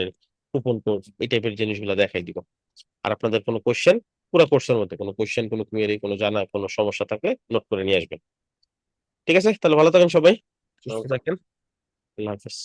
কুপন কোড, এই টাইপের জিনিসগুলো দেখাই দিব। আর আপনাদের কোনো কোশ্চেন, পুরো কোর্সের মধ্যে কোনো কোশ্চেন, কোনো কুয়েরি, কোনো জানা কোনো সমস্যা থাকলে নোট করে নিয়ে আসবেন। ঠিক আছে, তাহলে ভালো থাকেন সবাই, সুস্থ থাকেন। আল্লাহ হাফেজ।